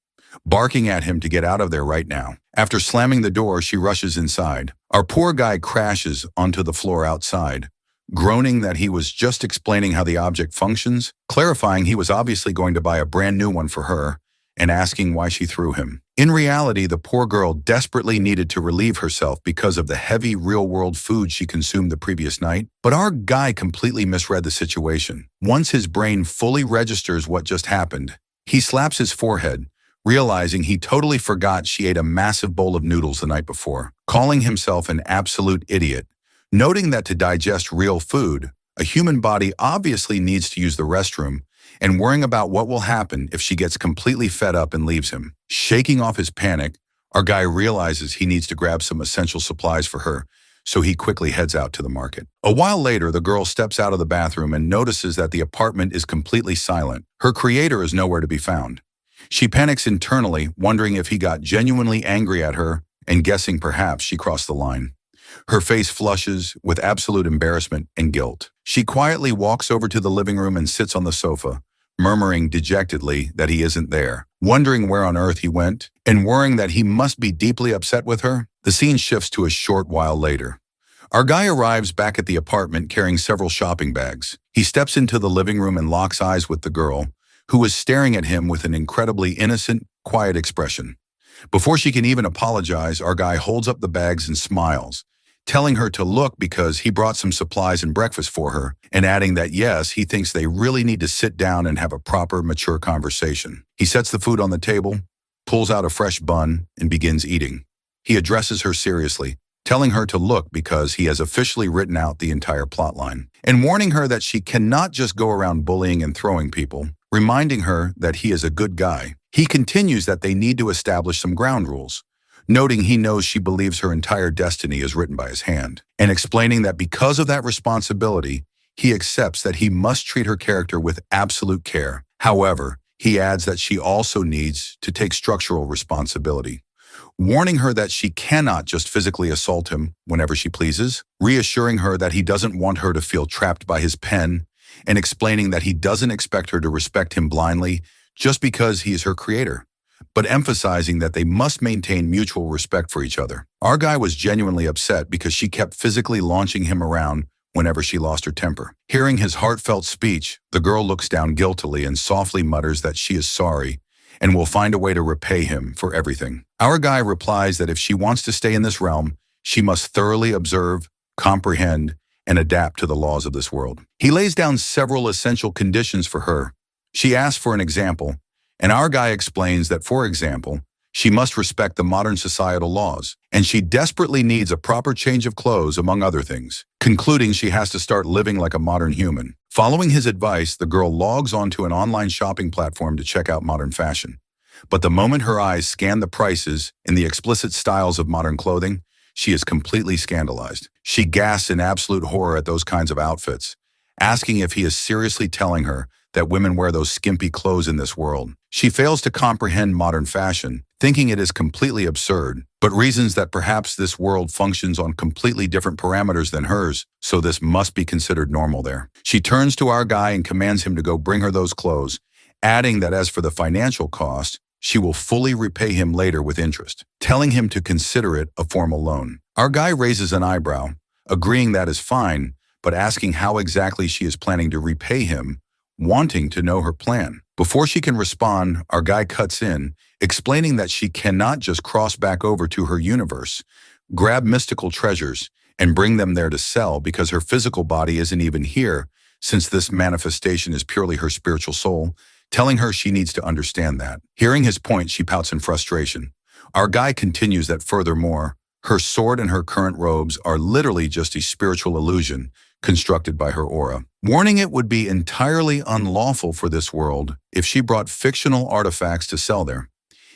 barking at him to get out of there right now. After slamming the door, she rushes inside. Our poor guy crashes onto the floor outside, groaning that he was just explaining how the object functions, clarifying he was obviously going to buy a brand new one for her, and asking why she threw him. In reality, the poor girl desperately needed to relieve herself because of the heavy real-world food she consumed the previous night, but our guy completely misread the situation. Once his brain fully registers what just happened, he slaps his forehead, realizing he totally forgot she ate a massive bowl of noodles the night before, calling himself an absolute idiot, noting that to digest real food, a human body obviously needs to use the restroom, and worrying about what will happen if she gets completely fed up and leaves him. Shaking off his panic, our guy realizes he needs to grab some essential supplies for her, so he quickly heads out to the market. A while later, the girl steps out of the bathroom and notices that the apartment is completely silent. Her creator is nowhere to be found. She panics internally, wondering if he got genuinely angry at her and guessing perhaps she crossed the line. Her face flushes with absolute embarrassment and guilt. She quietly walks over to the living room and sits on the sofa, murmuring dejectedly that he isn't there, wondering where on earth he went, and worrying that he must be deeply upset with her. The scene shifts to a short while later. Our guy arrives back at the apartment carrying several shopping bags. He steps into the living room and locks eyes with the girl, who is staring at him with an incredibly innocent, quiet expression. Before she can even apologize, our guy holds up the bags and smiles, telling her to look because he brought some supplies and breakfast for her, and adding that yes, he thinks they really need to sit down and have a proper, mature conversation. He sets the food on the table, pulls out a fresh bun, and begins eating. He addresses her seriously, telling her to look because he has officially written out the entire plotline, and warning her that she cannot just go around bullying and throwing people, reminding her that he is a good guy. He continues that they need to establish some ground rules, noting he knows she believes her entire destiny is written by his hand, and explaining that because of that responsibility, he accepts that he must treat her character with absolute care. However, he adds that she also needs to take structural responsibility, warning her that she cannot just physically assault him whenever she pleases, reassuring her that he doesn't want her to feel trapped by his pen, and explaining that he doesn't expect her to respect him blindly just because he is her creator, but emphasizing that they must maintain mutual respect for each other. Our guy was genuinely upset because she kept physically launching him around whenever she lost her temper. Hearing his heartfelt speech, the girl looks down guiltily and softly mutters that she is sorry and will find a way to repay him for everything. Our guy replies that if she wants to stay in this realm, she must thoroughly observe, comprehend, and adapt to the laws of this world. He lays down several essential conditions for her. She asks for an example, and our guy explains that, for example, she must respect the modern societal laws, and she desperately needs a proper change of clothes, among other things, concluding she has to start living like a modern human. Following his advice, the girl logs onto an online shopping platform to check out modern fashion. But the moment her eyes scan the prices and the explicit styles of modern clothing, she is completely scandalized. She gasps in absolute horror at those kinds of outfits, asking if he is seriously telling her that women wear those skimpy clothes in this world. She fails to comprehend modern fashion, thinking it is completely absurd, but reasons that perhaps this world functions on completely different parameters than hers, so this must be considered normal there. She turns to our guy and commands him to go bring her those clothes, adding that as for the financial cost, she will fully repay him later with interest, telling him to consider it a formal loan. Our guy raises an eyebrow, agreeing that is fine, but asking how exactly she is planning to repay him wanting to know her plan. Before she can respond, our guy cuts in, explaining that she cannot just cross back over to her universe, grab mystical treasures, and bring them there to sell because her physical body isn't even here, since this manifestation is purely her spiritual soul, telling her she needs to understand that. Hearing his point, she pouts in frustration. Our guy continues that furthermore, her sword and her current robes are literally just a spiritual illusion constructed by her aura, warning it would be entirely unlawful for this world if she brought fictional artifacts to sell there.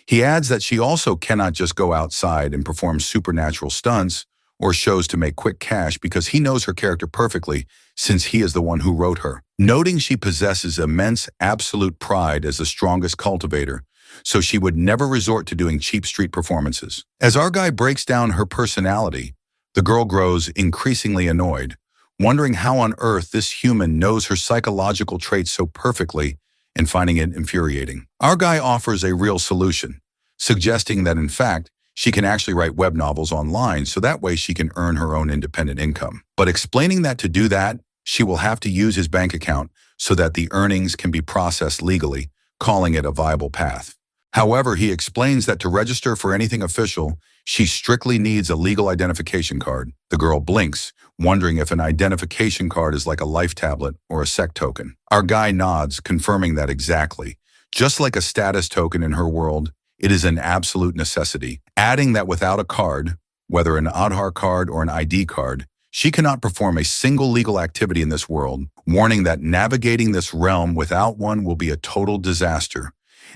He adds that she also cannot just go outside and perform supernatural stunts or shows to make quick cash because he knows her character perfectly since he is the one who wrote her, noting she possesses immense absolute pride as the strongest cultivator, so she would never resort to doing cheap street performances. As our guy breaks down her personality, the girl grows increasingly annoyed, wondering how on earth this human knows her psychological traits so perfectly and finding it infuriating. Our guy offers a real solution, suggesting that in fact, she can actually write web novels online so that way she can earn her own independent income. But explaining that to do that, she will have to use his bank account so that the earnings can be processed legally, calling it a viable path. However, he explains that to register for anything official, she strictly needs a legal identification card. The girl blinks, wondering if an identification card is like a life tablet or a sec token. Our guy nods, confirming that exactly. Just like a status token in her world, it is an absolute necessity, adding that without a card, whether an Aadhaar card or an ID card, she cannot perform a single legal activity in this world, warning that navigating this realm without one will be a total disaster,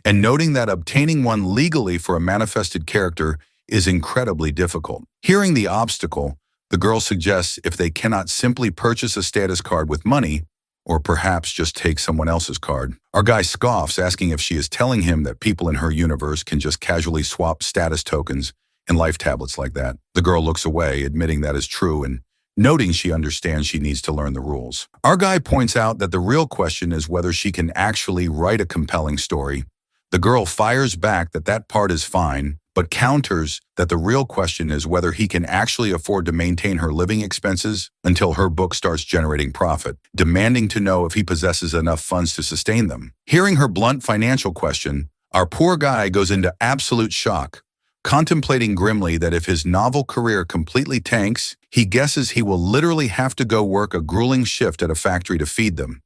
and noting that obtaining one legally for a manifested character is incredibly difficult. Hearing the obstacle, the girl suggests if they cannot simply purchase a status card with money, or perhaps just take someone else's card. Our guy scoffs, asking if she is telling him that people in her universe can just casually swap status tokens and life tablets like that. The girl looks away, admitting that is true and noting she understands she needs to learn the rules. Our guy points out that the real question is whether she can actually write a compelling story. The girl fires back that that part is fine, but counters that the real question is whether he can actually afford to maintain her living expenses until her book starts generating profit, demanding to know if he possesses enough funds to sustain them. Hearing her blunt financial question, our poor guy goes into absolute shock, contemplating grimly that if his novel career completely tanks, he guesses he will literally have to go work a grueling shift at a factory to feed them.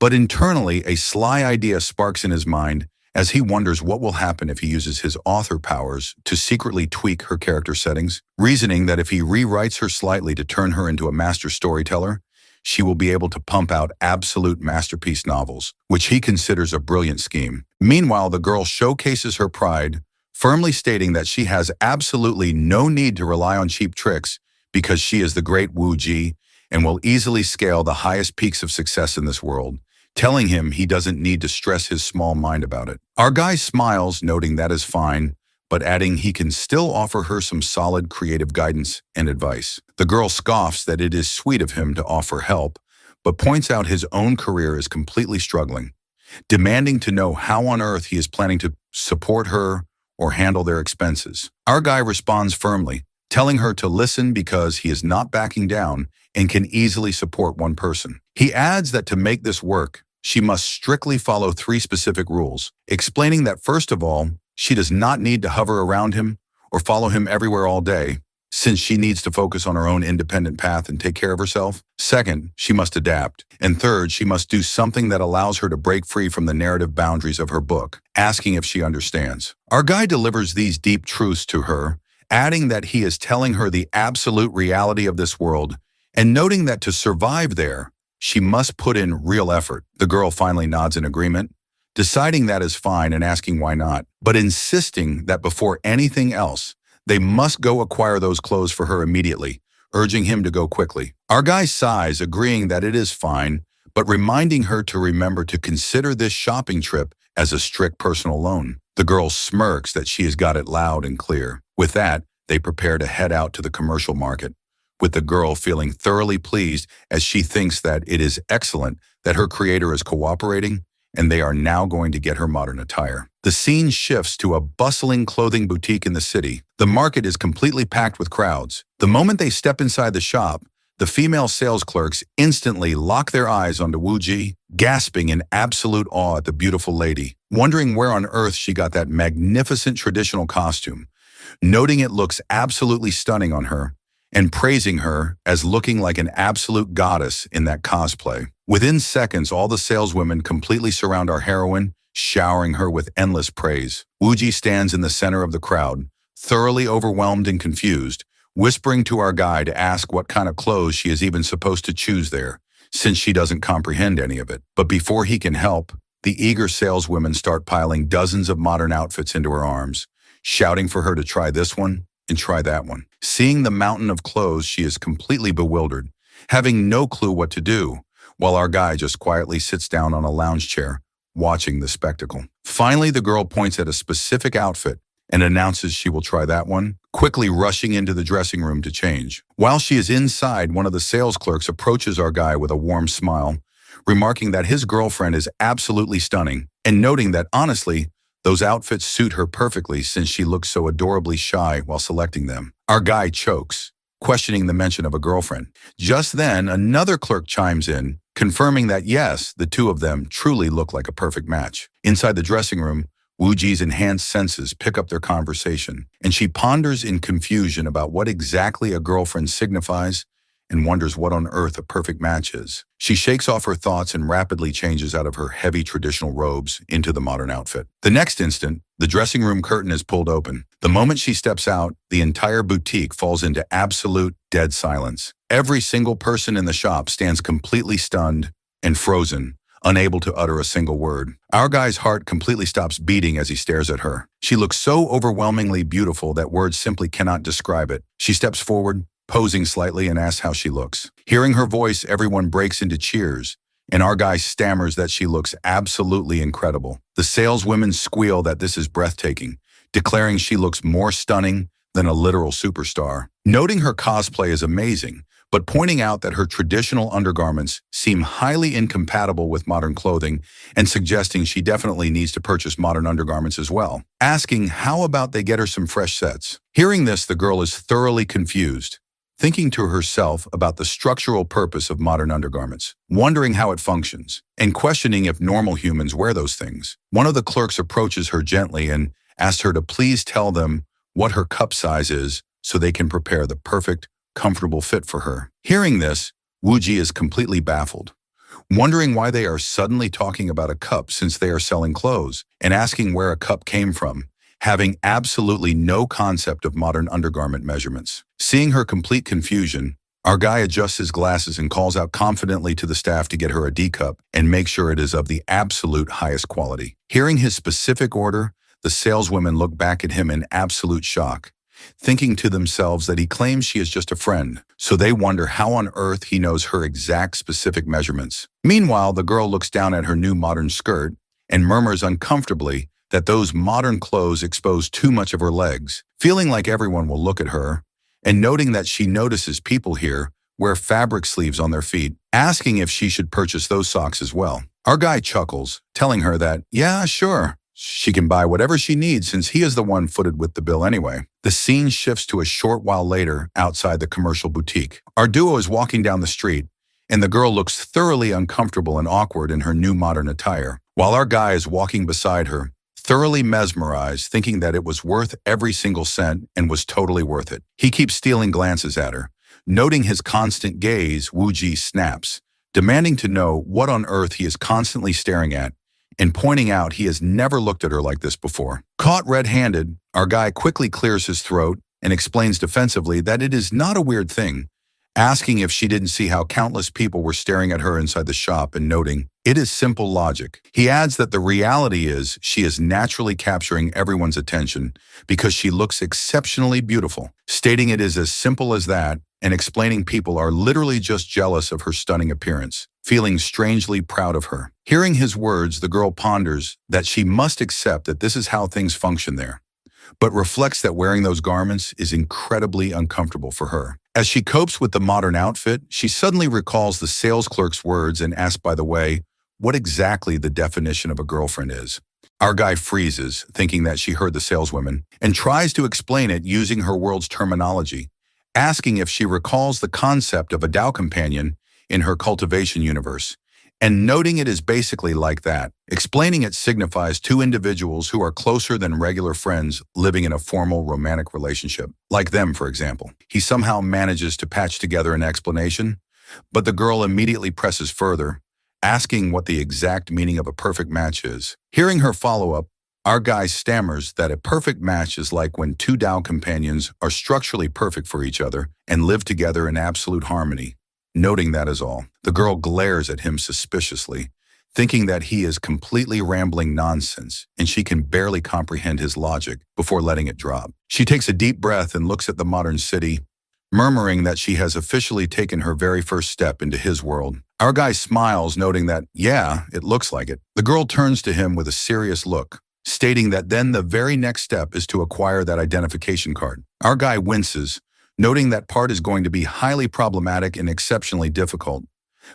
But internally, a sly idea sparks in his mind as he wonders what will happen if he uses his author powers to secretly tweak her character settings, reasoning that if he rewrites her slightly to turn her into a master storyteller, she will be able to pump out absolute masterpiece novels, which he considers a brilliant scheme. Meanwhile, the girl showcases her pride, firmly stating that she has absolutely no need to rely on cheap tricks because she is the great Wu Ji and will easily scale the highest peaks of success in this world, telling him he doesn't need to stress his small mind about it. Our guy smiles, noting that is fine, but adding he can still offer her some solid creative guidance and advice. The girl scoffs that it is sweet of him to offer help, but points out his own career is completely struggling, demanding to know how on earth he is planning to support her or handle their expenses. Our guy responds firmly, telling her to listen because he is not backing down and can easily support one person. He adds that to make this work, she must strictly follow 3 specific rules, explaining that first of all, she does not need to hover around him or follow him everywhere all day, since she needs to focus on her own independent path and take care of herself. Second, she must adapt. And third, she must do something that allows her to break free from the narrative boundaries of her book, asking if she understands. Our guy delivers these deep truths to her, adding that he is telling her the absolute reality of this world and noting that to survive there, she must put in real effort. The girl finally nods in agreement, deciding that is fine and asking why not, but insisting that before anything else, they must go acquire those clothes for her immediately, urging him to go quickly. Our guy sighs, agreeing that it is fine, but reminding her to remember to consider this shopping trip as a strict personal loan. The girl smirks that she has got it loud and clear. With that, they prepare to head out to the commercial market, with the girl feeling thoroughly pleased as she thinks that it is excellent that her creator is cooperating and they are now going to get her modern attire. The scene shifts to a bustling clothing boutique in the city. The market is completely packed with crowds. The moment they step inside the shop, The female sales clerks instantly lock their eyes onto Wuji, gasping in absolute awe at the beautiful lady, wondering where on earth she got that magnificent traditional costume, noting it looks absolutely stunning on her, and praising her as looking like an absolute goddess in that cosplay. Within seconds, all the saleswomen completely surround our heroine, showering her with endless praise. Wuji stands in the center of the crowd, thoroughly overwhelmed and confused, whispering to our guy to ask what kind of clothes she is even supposed to choose there, since she doesn't comprehend any of it. But before he can help, the eager saleswomen start piling dozens of modern outfits into her arms, shouting for her to try this one and try that one. Seeing the mountain of clothes, she is completely bewildered, having no clue what to do, while our guy just quietly sits down on a lounge chair, watching the spectacle. Finally, the girl points at a specific outfit and announces she will try that one, quickly rushing into the dressing room to change. While she is inside, one of the sales clerks approaches our guy with a warm smile, remarking that his girlfriend is absolutely stunning, and noting that honestly, those outfits suit her perfectly since she looks so adorably shy while selecting them. Our guy chokes, questioning the mention of a girlfriend. Just then, another clerk chimes in, confirming that yes, the two of them truly look like a perfect match. Inside the dressing room, Wuji's enhanced senses pick up their conversation, and she ponders in confusion about what exactly a girlfriend signifies and wonders what on earth a perfect match is. She shakes off her thoughts and rapidly changes out of her heavy traditional robes into the modern outfit. The next instant, the dressing room curtain is pulled open. The moment she steps out, the entire boutique falls into absolute dead silence. Every single person in the shop stands completely stunned and frozen, unable to utter a single word. Our guy's heart completely stops beating as he stares at her. She looks so overwhelmingly beautiful that words simply cannot describe it. She steps forward, posing slightly, and asks how she looks. Hearing her voice, everyone breaks into cheers, and our guy stammers that she looks absolutely incredible. The saleswomen squeal that this is breathtaking, declaring she looks more stunning than a literal superstar. Noting her cosplay is amazing, but pointing out that her traditional undergarments seem highly incompatible with modern clothing and suggesting she definitely needs to purchase modern undergarments as well. Asking how about they get her some fresh sets. Hearing this, the girl is thoroughly confused, thinking to herself about the structural purpose of modern undergarments, wondering how it functions, and questioning if normal humans wear those things. One of the clerks approaches her gently and asks her to please tell them what her cup size is so they can prepare the perfect, comfortable fit for her. Hearing this, Wuji is completely baffled, wondering why they are suddenly talking about a cup since they are selling clothes, and asking where a cup came from, having absolutely no concept of modern undergarment measurements. Seeing her complete confusion, our guy adjusts his glasses and calls out confidently to the staff to get her a D cup and make sure it is of the absolute highest quality. Hearing his specific order, the saleswomen look back at him in absolute shock, thinking to themselves that he claims she is just a friend, so they wonder how on earth he knows her exact specific measurements. Meanwhile, the girl looks down at her new modern skirt and murmurs uncomfortably that those modern clothes expose too much of her legs, feeling like everyone will look at her, and noting that she notices people here wear fabric sleeves on their feet, asking if she should purchase those socks as well. Our guy chuckles, telling her that, yeah, sure, she can buy whatever she needs since he is the one footed with the bill anyway. The scene shifts to a short while later outside the commercial boutique. Our duo is walking down the street, and the girl looks thoroughly uncomfortable and awkward in her new modern attire, while our guy is walking beside her, thoroughly mesmerized, thinking that it was worth every single cent and was totally worth it. He keeps stealing glances at her. Noting his constant gaze, Wuji snaps, demanding to know what on earth he is constantly staring at, and pointing out he has never looked at her like this before. Caught red-handed, our guy quickly clears his throat and explains defensively that it is not a weird thing, asking if she didn't see how countless people were staring at her inside the shop and noting, it is simple logic. He adds that the reality is she is naturally capturing everyone's attention because she looks exceptionally beautiful, stating it is as simple as that, and explaining people are literally just jealous of her stunning appearance, feeling strangely proud of her. Hearing his words, the girl ponders that she must accept that this is how things function there, but reflects that wearing those garments is incredibly uncomfortable for her. As she copes with the modern outfit, she suddenly recalls the sales clerk's words and asks, by the way, what exactly the definition of a girlfriend is. Our guy freezes, thinking that she heard the saleswomen, and tries to explain it using her world's terminology, asking if she recalls the concept of a Tao companion in her cultivation universe, and noting it is basically like that. Explaining it signifies two individuals who are closer than regular friends living in a formal romantic relationship. Like them, for example. He somehow manages to patch together an explanation, but the girl immediately presses further, asking what the exact meaning of a perfect match is. Hearing her follow-up, our guy stammers that a perfect match is like when two Tao companions are structurally perfect for each other and live together in absolute harmony. Noting that is all. The girl glares at him suspiciously, thinking that he is completely rambling nonsense and she can barely comprehend his logic before letting it drop. She takes a deep breath and looks at the modern city, murmuring that she has officially taken her very first step into his world. Our guy smiles, noting that, yeah, it looks like it. The girl turns to him with a serious look, stating that then the very next step is to acquire that identification card. Our guy winces, noting that part is going to be highly problematic and exceptionally difficult,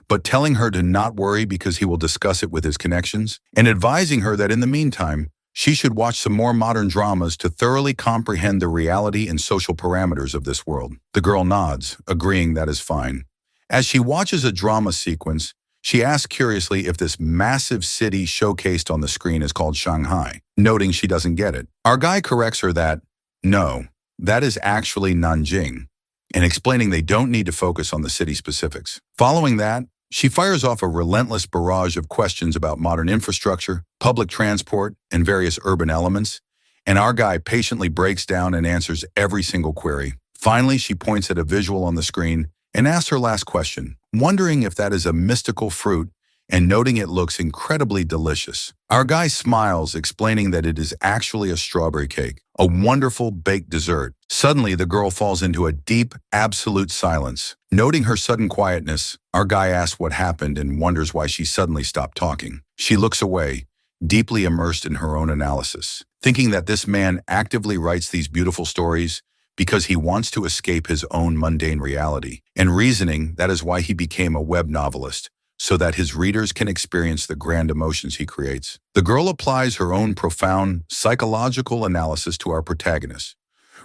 but telling her to not worry because he will discuss it with his connections, and advising her that in the meantime, she should watch some more modern dramas to thoroughly comprehend the reality and social parameters of this world. The girl nods, agreeing that is fine. As she watches a drama sequence, she asks curiously if this massive city showcased on the screen is called Shanghai, noting she doesn't get it. Our guy corrects her that, no, that is actually Nanjing, and explaining they don't need to focus on the city specifics. Following that, she fires off a relentless barrage of questions about modern infrastructure, public transport, and various urban elements, and our guy patiently breaks down and answers every single query. Finally, she points at a visual on the screen and asks her last question, wondering if that is a mystical fruit and noting it looks incredibly delicious. Our guy smiles, explaining that it is actually a strawberry cake, a wonderful baked dessert. Suddenly, the girl falls into a deep, absolute silence. Noting her sudden quietness, our guy asks what happened and wonders why she suddenly stopped talking. She looks away, deeply immersed in her own analysis, thinking that this man actively writes these beautiful stories because he wants to escape his own mundane reality, and reasoning that is why he became a web novelist, so that his readers can experience the grand emotions he creates. The girl applies her own profound psychological analysis to our protagonist,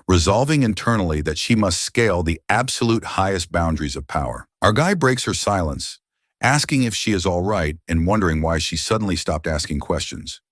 resolving internally that she must scale the absolute highest boundaries of power. Our guy breaks her silence, asking if she is all right and wondering why she suddenly stopped asking questions.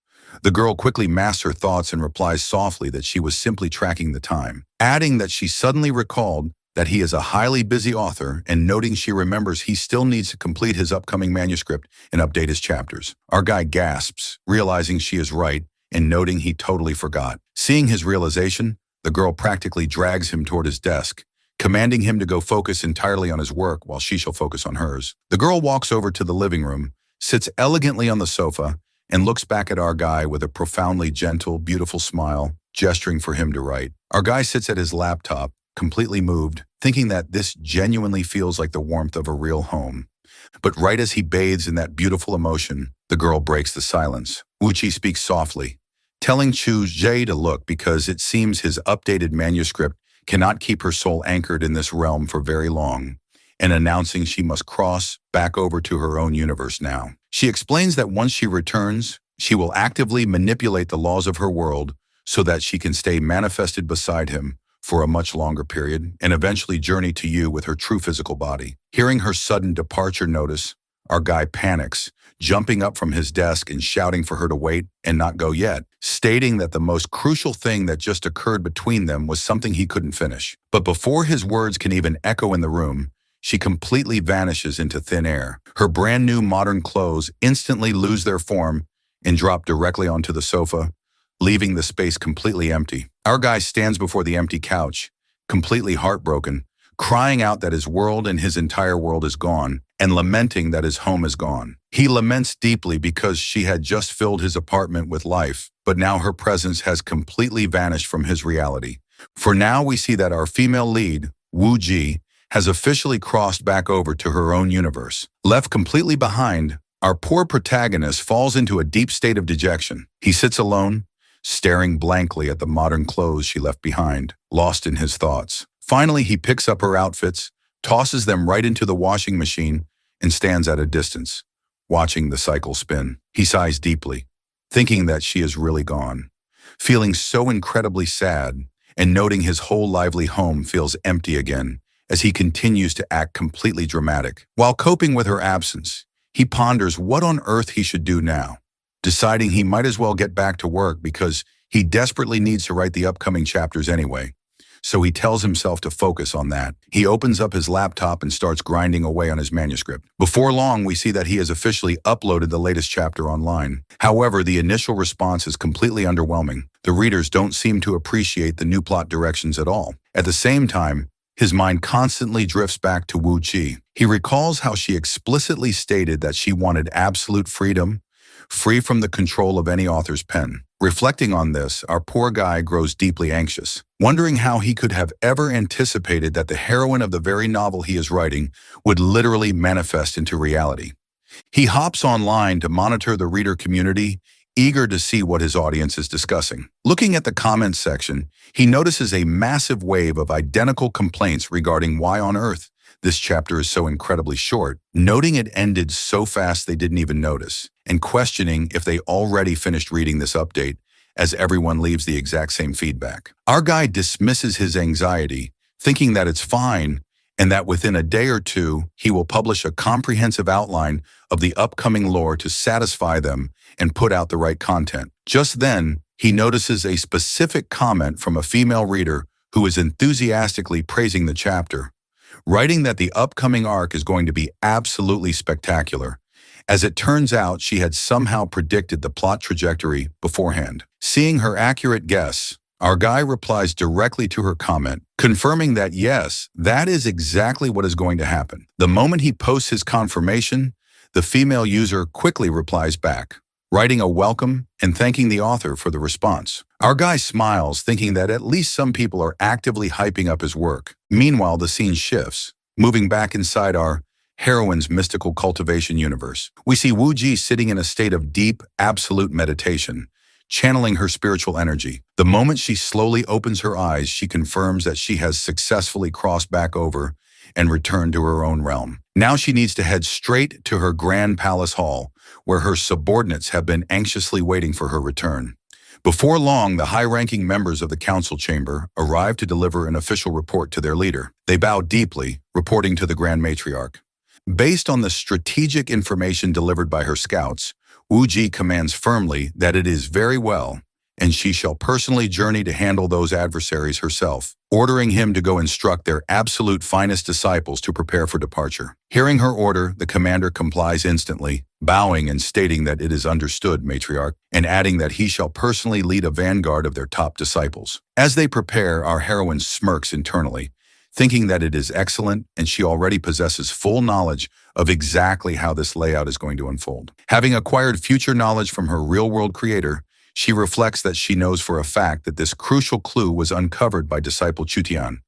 The girl quickly masks her thoughts and replies softly that she was simply tracking the time, adding that she suddenly recalled that he is a highly busy author and noting she remembers he still needs to complete his upcoming manuscript and update his chapters. Our guy gasps, realizing she is right and noting he totally forgot. Seeing his realization, the girl practically drags him toward his desk, commanding him to go focus entirely on his work while she shall focus on hers. The girl walks over to the living room, sits elegantly on the sofa, and looks back at our guy with a profoundly gentle, beautiful smile, gesturing for him to write. Our guy sits at his laptop, completely moved, thinking that this genuinely feels like the warmth of a real home. But right as he bathes in that beautiful emotion, the girl breaks the silence. Uchi speaks softly, telling Chu Jie to look because it seems his updated manuscript cannot keep her soul anchored in this realm for very long, and announcing she must cross back over to her own universe now. She explains that once she returns, she will actively manipulate the laws of her world so that she can stay manifested beside him for a much longer period and eventually journey to you with her true physical body. Hearing her sudden departure notice, our guy panics, jumping up from his desk and shouting for her to wait and not go yet, stating that the most crucial thing that just occurred between them was something he couldn't finish. But before his words can even echo in the room, she completely vanishes into thin air. Her brand new modern clothes instantly lose their form and drop directly onto the sofa, leaving the space completely empty. Our guy stands before the empty couch, completely heartbroken, crying out that his world and his entire world is gone, and lamenting that his home is gone. He laments deeply because she had just filled his apartment with life, but now her presence has completely vanished from his reality. For now, we see that our female lead, Wu Ji, has officially crossed back over to her own universe. Left completely behind, our poor protagonist falls into a deep state of dejection. He sits alone, staring blankly at the modern clothes she left behind, lost in his thoughts. Finally, he picks up her outfits, tosses them right into the washing machine, and stands at a distance, watching the cycle spin. He sighs deeply, thinking that she is really gone, feeling so incredibly sad, and noting his whole lively home feels empty again as he continues to act completely dramatic. While coping with her absence, he ponders what on earth he should do now, deciding he might as well get back to work because he desperately needs to write the upcoming chapters anyway. So he tells himself to focus on that. He opens up his laptop and starts grinding away on his manuscript. Before long, we see that he has officially uploaded the latest chapter online. However, the initial response is completely underwhelming. The readers don't seem to appreciate the new plot directions at all. At the same time, his mind constantly drifts back to Wu Chi. He recalls how she explicitly stated that she wanted absolute freedom, free from the control of any author's pen. Reflecting on this, our poor guy grows deeply anxious, wondering how he could have ever anticipated that the heroine of the very novel he is writing would literally manifest into reality. He hops online to monitor the reader community, eager to see what his audience is discussing. Looking at the comments section, he notices a massive wave of identical complaints regarding why on earth this chapter is so incredibly short, noting it ended so fast they didn't even notice, and questioning if they already finished reading this update, as everyone leaves the exact same feedback. Our guy dismisses his anxiety, thinking that it's fine, and that within a day or two, he will publish a comprehensive outline of the upcoming lore to satisfy them and put out the right content. Just then, he notices a specific comment from a female reader who is enthusiastically praising the chapter, writing that the upcoming arc is going to be absolutely spectacular. As it turns out, she had somehow predicted the plot trajectory beforehand. Seeing her accurate guess, our guy replies directly to her comment, confirming that yes, that is exactly what is going to happen. The moment he posts his confirmation, the female user quickly replies back, writing a welcome and thanking the author for the response. Our guy smiles, thinking that at least some people are actively hyping up his work. Meanwhile, the scene shifts, moving back inside our heroine's mystical cultivation universe. We see Wu Ji sitting in a state of deep, absolute meditation, channeling her spiritual energy. The moment she slowly opens her eyes, she confirms that she has successfully crossed back over and returned to her own realm. Now she needs to head straight to her grand palace hall, where her subordinates have been anxiously waiting for her return. Before long, the high-ranking members of the council chamber arrive to deliver an official report to their leader. They bow deeply, reporting to the Grand Matriarch. Based on the strategic information delivered by her scouts, Wu Ji commands firmly that it is very well, and she shall personally journey to handle those adversaries herself, ordering him to go instruct their absolute finest disciples to prepare for departure. Hearing her order, the commander complies instantly, bowing and stating that it is understood, Matriarch, and adding that he shall personally lead a vanguard of their top disciples. As they prepare, our heroine smirks internally, thinking that it is excellent and she already possesses full knowledge of exactly how this layout is going to unfold. Having acquired future knowledge from her real-world creator, she reflects that she knows for a fact that this crucial clue was uncovered by disciple Chutian,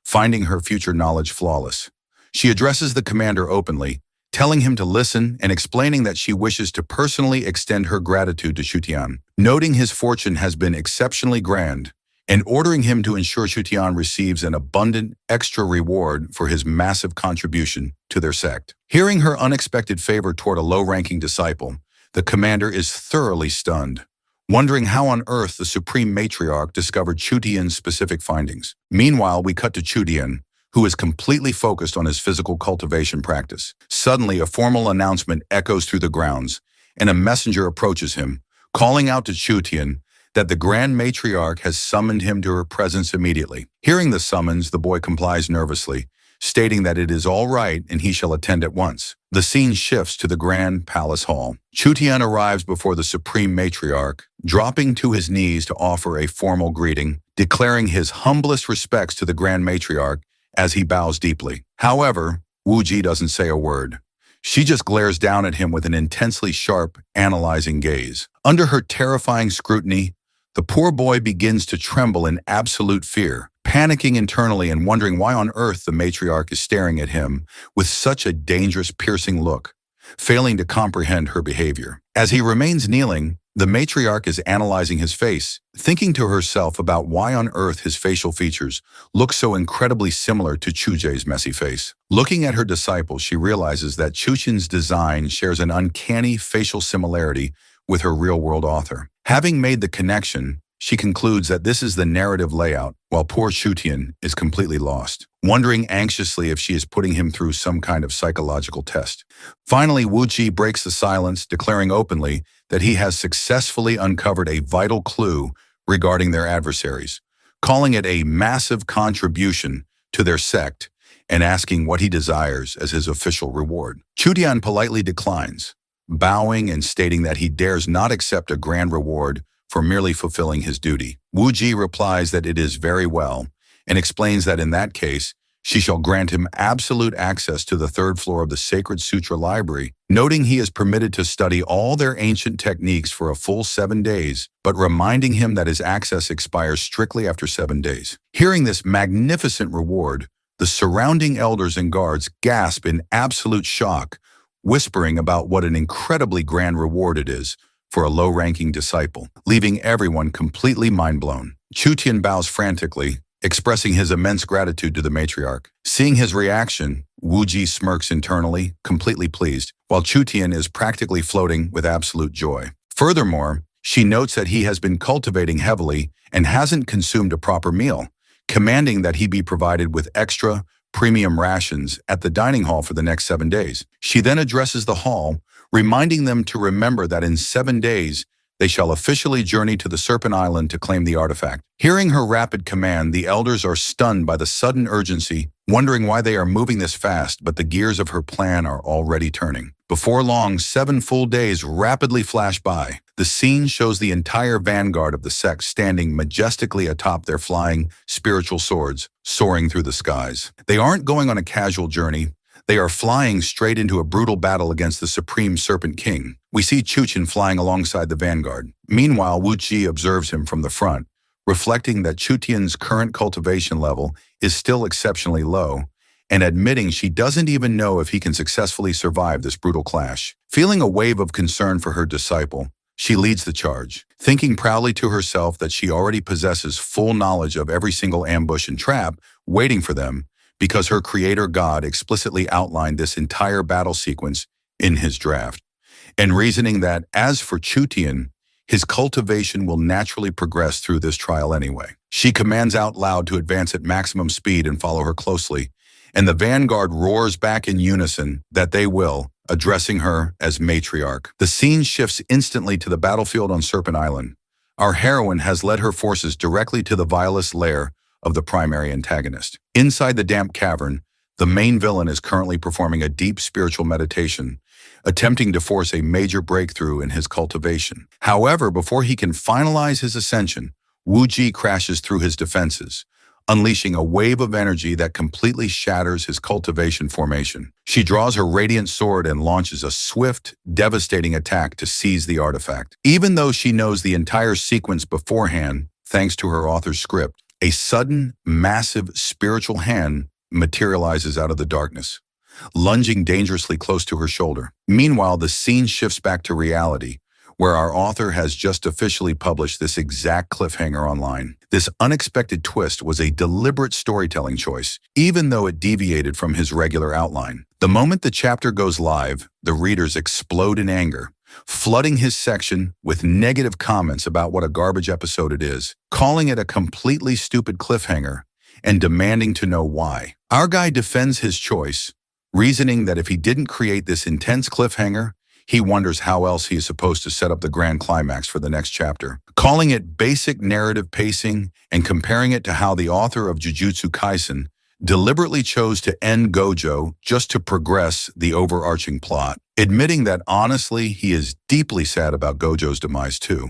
finding her future knowledge flawless. She addresses the commander openly, telling him to listen and explaining that she wishes to personally extend her gratitude to Chutian, noting his fortune has been exceptionally grand, and ordering him to ensure Chutian receives an abundant extra reward for his massive contribution to their sect. Hearing her unexpected favor toward a low-ranking disciple, the commander is thoroughly stunned, wondering how on earth the Supreme Matriarch discovered Chutian's specific findings. Meanwhile, we cut to Chutian, who is completely focused on his physical cultivation practice. Suddenly, a formal announcement echoes through the grounds, and a messenger approaches him, calling out to Chutian that the Grand Matriarch has summoned him to her presence immediately. Hearing the summons, the boy complies nervously, stating that it is all right and he shall attend at once. The scene shifts to the Grand Palace Hall. Chutian arrives before the Supreme Matriarch, dropping to his knees to offer a formal greeting, declaring his humblest respects to the Grand Matriarch as he bows deeply. However, Wu Ji doesn't say a word. She just glares down at him with an intensely sharp, analyzing gaze. Under her terrifying scrutiny, the poor boy begins to tremble in absolute fear, panicking internally and wondering why on earth the matriarch is staring at him with such a dangerous, piercing look, failing to comprehend her behavior. As he remains kneeling, the matriarch is analyzing his face, thinking to herself about why on earth his facial features look so incredibly similar to Chujie's messy face. Looking at her disciple, she realizes that Chutian's design shares an uncanny facial similarity with her real-world author. Having made the connection, she concludes that this is the narrative layout, while poor Chutian is completely lost, wondering anxiously if she is putting him through some kind of psychological test. Finally, Wu Ji breaks the silence, declaring openly that he has successfully uncovered a vital clue regarding their adversaries, calling it a massive contribution to their sect and asking what he desires as his official reward. Chutian politely declines, bowing and stating that he dares not accept a grand reward for merely fulfilling his duty. Wu Ji replies that it is very well and explains that in that case, she shall grant him absolute access to the third floor of the Sacred Sutra Library, noting he is permitted to study all their ancient techniques for a full 7 days, but reminding him that his access expires strictly after 7 days. Hearing this magnificent reward, the surrounding elders and guards gasp in absolute shock, whispering about what an incredibly grand reward it is for a low-ranking disciple, leaving everyone completely mind-blown. Chutian bows frantically, expressing his immense gratitude to the matriarch. Seeing his reaction, Wu Ji smirks internally, completely pleased, while Chutian is practically floating with absolute joy. Furthermore, she notes that he has been cultivating heavily and hasn't consumed a proper meal, commanding that he be provided with extra premium rations at the dining hall for the next 7 days. She then addresses the hall, reminding them to remember that in 7 days, they shall officially journey to the Serpent Island to claim the artifact. Hearing her rapid command, the elders are stunned by the sudden urgency, wondering why they are moving this fast, but the gears of her plan are already turning. Before long, 7 full days rapidly flash by. The scene shows the entire vanguard of the sect standing majestically atop their flying spiritual swords, soaring through the skies. They aren't going on a casual journey. They are flying straight into a brutal battle against the Supreme Serpent King. We see Chutian flying alongside the vanguard. Meanwhile, Wu Ji observes him from the front, reflecting that Chutian's current cultivation level is still exceptionally low, and admitting she doesn't even know if he can successfully survive this brutal clash. Feeling a wave of concern for her disciple, she leads the charge, thinking proudly to herself that she already possesses full knowledge of every single ambush and trap waiting for them, because her creator God explicitly outlined this entire battle sequence in his draft, and reasoning that as for Chutian, his cultivation will naturally progress through this trial anyway. She commands out loud to advance at maximum speed and follow her closely, and the vanguard roars back in unison that they will, addressing her as matriarch. The scene shifts instantly to the battlefield on Serpent Island. Our heroine has led her forces directly to the vilest lair of the primary antagonist. Inside the damp cavern, the main villain is currently performing a deep spiritual meditation, attempting to force a major breakthrough in his cultivation. However, before he can finalize his ascension, Wu Ji crashes through his defenses, unleashing a wave of energy that completely shatters his cultivation formation. She draws her radiant sword and launches a swift, devastating attack to seize the artifact. Even though she knows the entire sequence beforehand, thanks to her author's script, a sudden, massive spiritual hand materializes out of the darkness, lunging dangerously close to her shoulder. Meanwhile, the scene shifts back to reality, where our author has just officially published this exact cliffhanger online. This unexpected twist was a deliberate storytelling choice, even though it deviated from his regular outline. The moment the chapter goes live, the readers explode in anger, flooding his section with negative comments about what a garbage episode it is, calling it a completely stupid cliffhanger, and demanding to know why. Our guy defends his choice, reasoning that if he didn't create this intense cliffhanger, he wonders how else he is supposed to set up the grand climax for the next chapter, calling it basic narrative pacing and comparing it to how the author of Jujutsu Kaisen deliberately chose to end Gojo just to progress the overarching plot, admitting that honestly he is deeply sad about Gojo's demise too,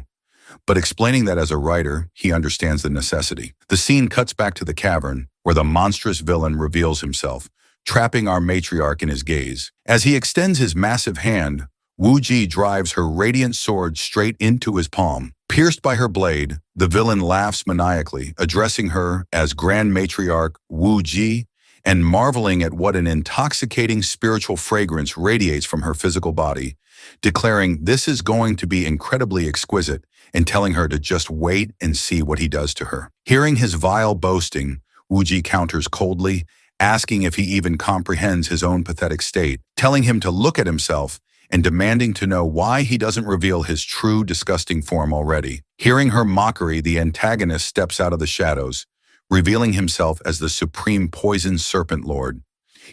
but explaining that as a writer, he understands the necessity. The scene cuts back to the cavern, where the monstrous villain reveals himself, trapping our matriarch in his gaze. As he extends his massive hand, Wu Ji drives her radiant sword straight into his palm. Pierced by her blade, the villain laughs maniacally, addressing her as Grand Matriarch Wu Ji and marveling at what an intoxicating spiritual fragrance radiates from her physical body, declaring this is going to be incredibly exquisite and telling her to just wait and see what he does to her. Hearing his vile boasting, Wu Ji counters coldly, asking if he even comprehends his own pathetic state, telling him to look at himself and demanding to know why he doesn't reveal his true disgusting form already. Hearing her mockery, the antagonist steps out of the shadows, revealing himself as the supreme poison serpent lord.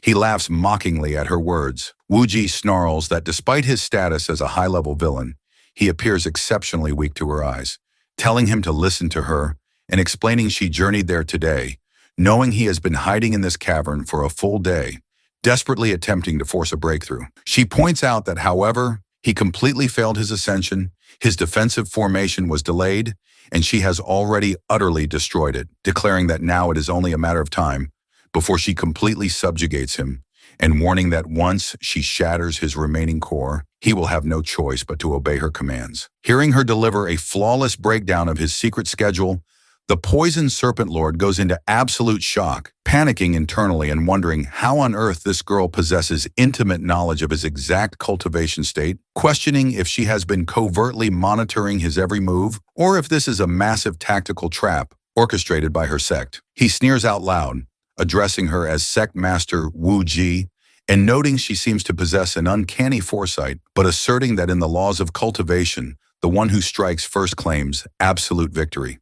He laughs mockingly at her words. Wuji snarls that despite his status as a high-level villain, he appears exceptionally weak to her eyes, telling him to listen to her and explaining she journeyed there today, knowing he has been hiding in this cavern for a full day, desperately attempting to force a breakthrough. She points out that, however, he completely failed his ascension, his defensive formation was delayed, and she has already utterly destroyed it, declaring that now it is only a matter of time before she completely subjugates him, and warning that once she shatters his remaining core, he will have no choice but to obey her commands. Hearing her deliver a flawless breakdown of his secret schedule, the poison serpent lord goes into absolute shock, panicking internally and wondering how on earth this girl possesses intimate knowledge of his exact cultivation state, questioning if she has been covertly monitoring his every move, or if this is a massive tactical trap orchestrated by her sect. He sneers out loud, addressing her as Sect Master Wu Ji, and noting she seems to possess an uncanny foresight, but asserting that in the laws of cultivation, the one who strikes first claims absolute victory.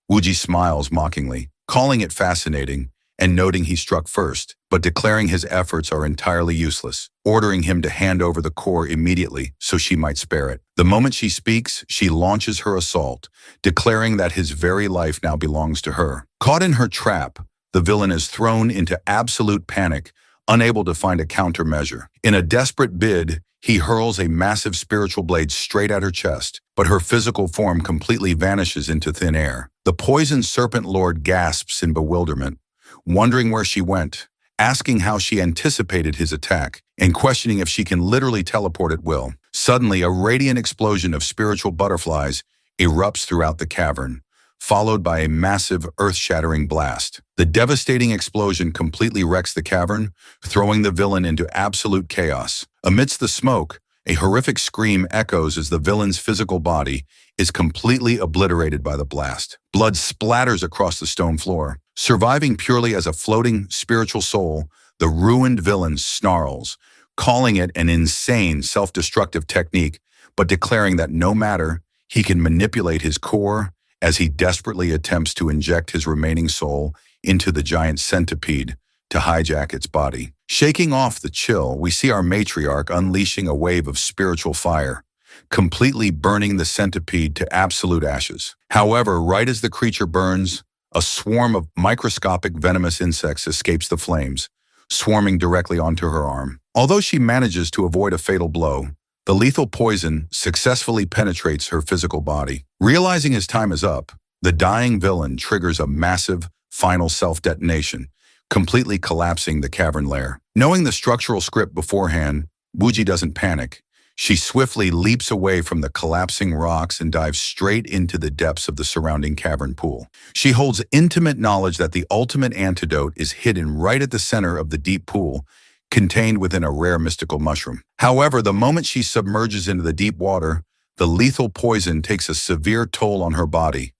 Wu Ji smiles mockingly, calling it fascinating, and noting he struck first, but declaring his efforts are entirely useless, ordering him to hand over the core immediately so she might spare it. The moment she speaks, she launches her assault, declaring that his very life now belongs to her. Caught in her trap, the villain is thrown into absolute panic, unable to find a countermeasure. In a desperate bid, he hurls a massive spiritual blade straight at her chest, but her physical form completely vanishes into thin air. The poison serpent lord gasps in bewilderment, wondering where she went, asking how she anticipated his attack, and questioning if she can literally teleport at will. Suddenly, a radiant explosion of spiritual butterflies erupts throughout the cavern, followed by a massive earth-shattering blast. The devastating explosion completely wrecks the cavern, throwing the villain into absolute chaos. Amidst the smoke, a horrific scream echoes as the villain's physical body is completely obliterated by the blast. Blood splatters across the stone floor. Surviving purely as a floating spiritual soul, the ruined villain snarls, calling it an insane self-destructive technique, but declaring that no matter, he can manipulate his core as he desperately attempts to inject his remaining soul into the giant centipede to hijack its body. Shaking off the chill, we see our matriarch unleashing a wave of spiritual fire, completely burning the centipede to absolute ashes. However, right as the creature burns, a swarm of microscopic venomous insects escapes the flames, swarming directly onto her arm. Although she manages to avoid a fatal blow, the lethal poison successfully penetrates her physical body. Realizing his time is up, the dying villain triggers a massive, final self-detonation, completely collapsing the cavern lair. Knowing the structural script beforehand, Wuji doesn't panic. She swiftly leaps away from the collapsing rocks and dives straight into the depths of the surrounding cavern pool. She holds intimate knowledge that the ultimate antidote is hidden right at the center of the deep pool, contained within a rare mystical mushroom. However, the moment she submerges into the deep water, the lethal poison takes a severe toll on her body.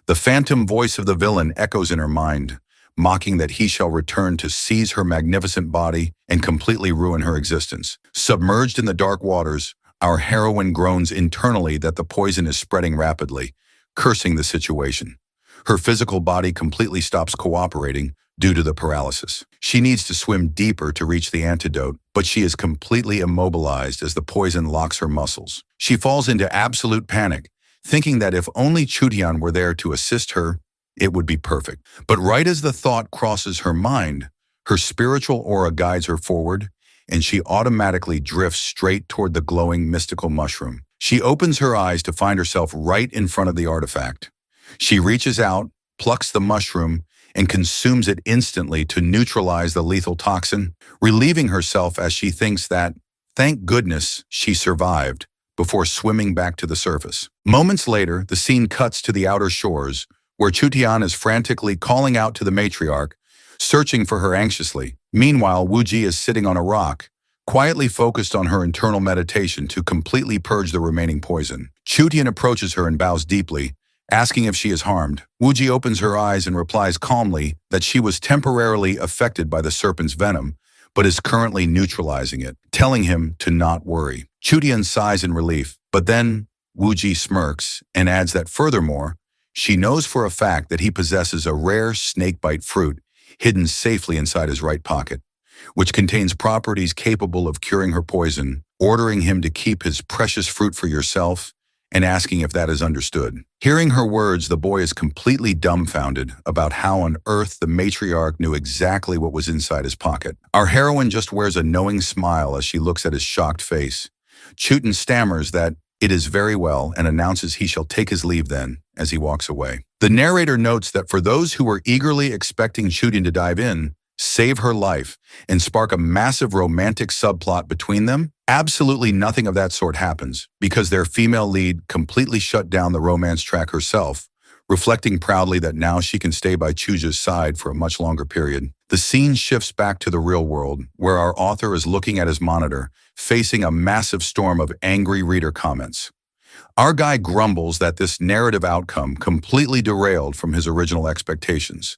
The phantom voice of the villain echoes in her mind, mocking that he shall return to seize her magnificent body and completely ruin her existence. Submerged in the dark waters, our heroine groans internally that the poison is spreading rapidly, cursing the situation. Her physical body completely stops cooperating due to the paralysis. She needs to swim deeper to reach the antidote, but she is completely immobilized as the poison locks her muscles. She falls into absolute panic, thinking that if only Chutian were there to assist her, it would be perfect. But right as the thought crosses her mind, her spiritual aura guides her forward, and she automatically drifts straight toward the glowing mystical mushroom. She opens her eyes to find herself right in front of the artifact. She reaches out, plucks the mushroom, and consumes it instantly to neutralize the lethal toxin, relieving herself as she thinks that, thank goodness, she survived, before swimming back to the surface. Moments later, the scene cuts to the outer shores, where Chutian is frantically calling out to the matriarch, searching for her anxiously. Meanwhile, Wuji is sitting on a rock, quietly focused on her internal meditation to completely purge the remaining poison. Chutian approaches her and bows deeply, asking if she is harmed. Wuji opens her eyes and replies calmly that she was temporarily affected by the serpent's venom, but is currently neutralizing it, telling him to not worry. Chudian sighs in relief, but then Wuji smirks and adds that furthermore, she knows for a fact that he possesses a rare snakebite fruit hidden safely inside his right pocket, which contains properties capable of curing her poison, ordering him to keep his precious fruit for yourself and asking if that is understood. Hearing her words, the boy is completely dumbfounded about how on earth the matriarch knew exactly what was inside his pocket. Our heroine just wears a knowing smile as she looks at his shocked face. Chutin stammers that it is very well and announces he shall take his leave then as he walks away. The narrator notes that for those who were eagerly expecting Chutin to dive in, save her life, and spark a massive romantic subplot between them, absolutely nothing of that sort happens because their female lead completely shut down the romance track herself, reflecting proudly that now she can stay by Chuja's side for a much longer period. The scene shifts back to the real world, where our author is looking at his monitor, facing a massive storm of angry reader comments. Our guy grumbles that this narrative outcome completely derailed from his original expectations,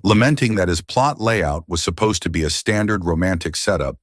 lamenting that his plot layout was supposed to be a standard romantic setup,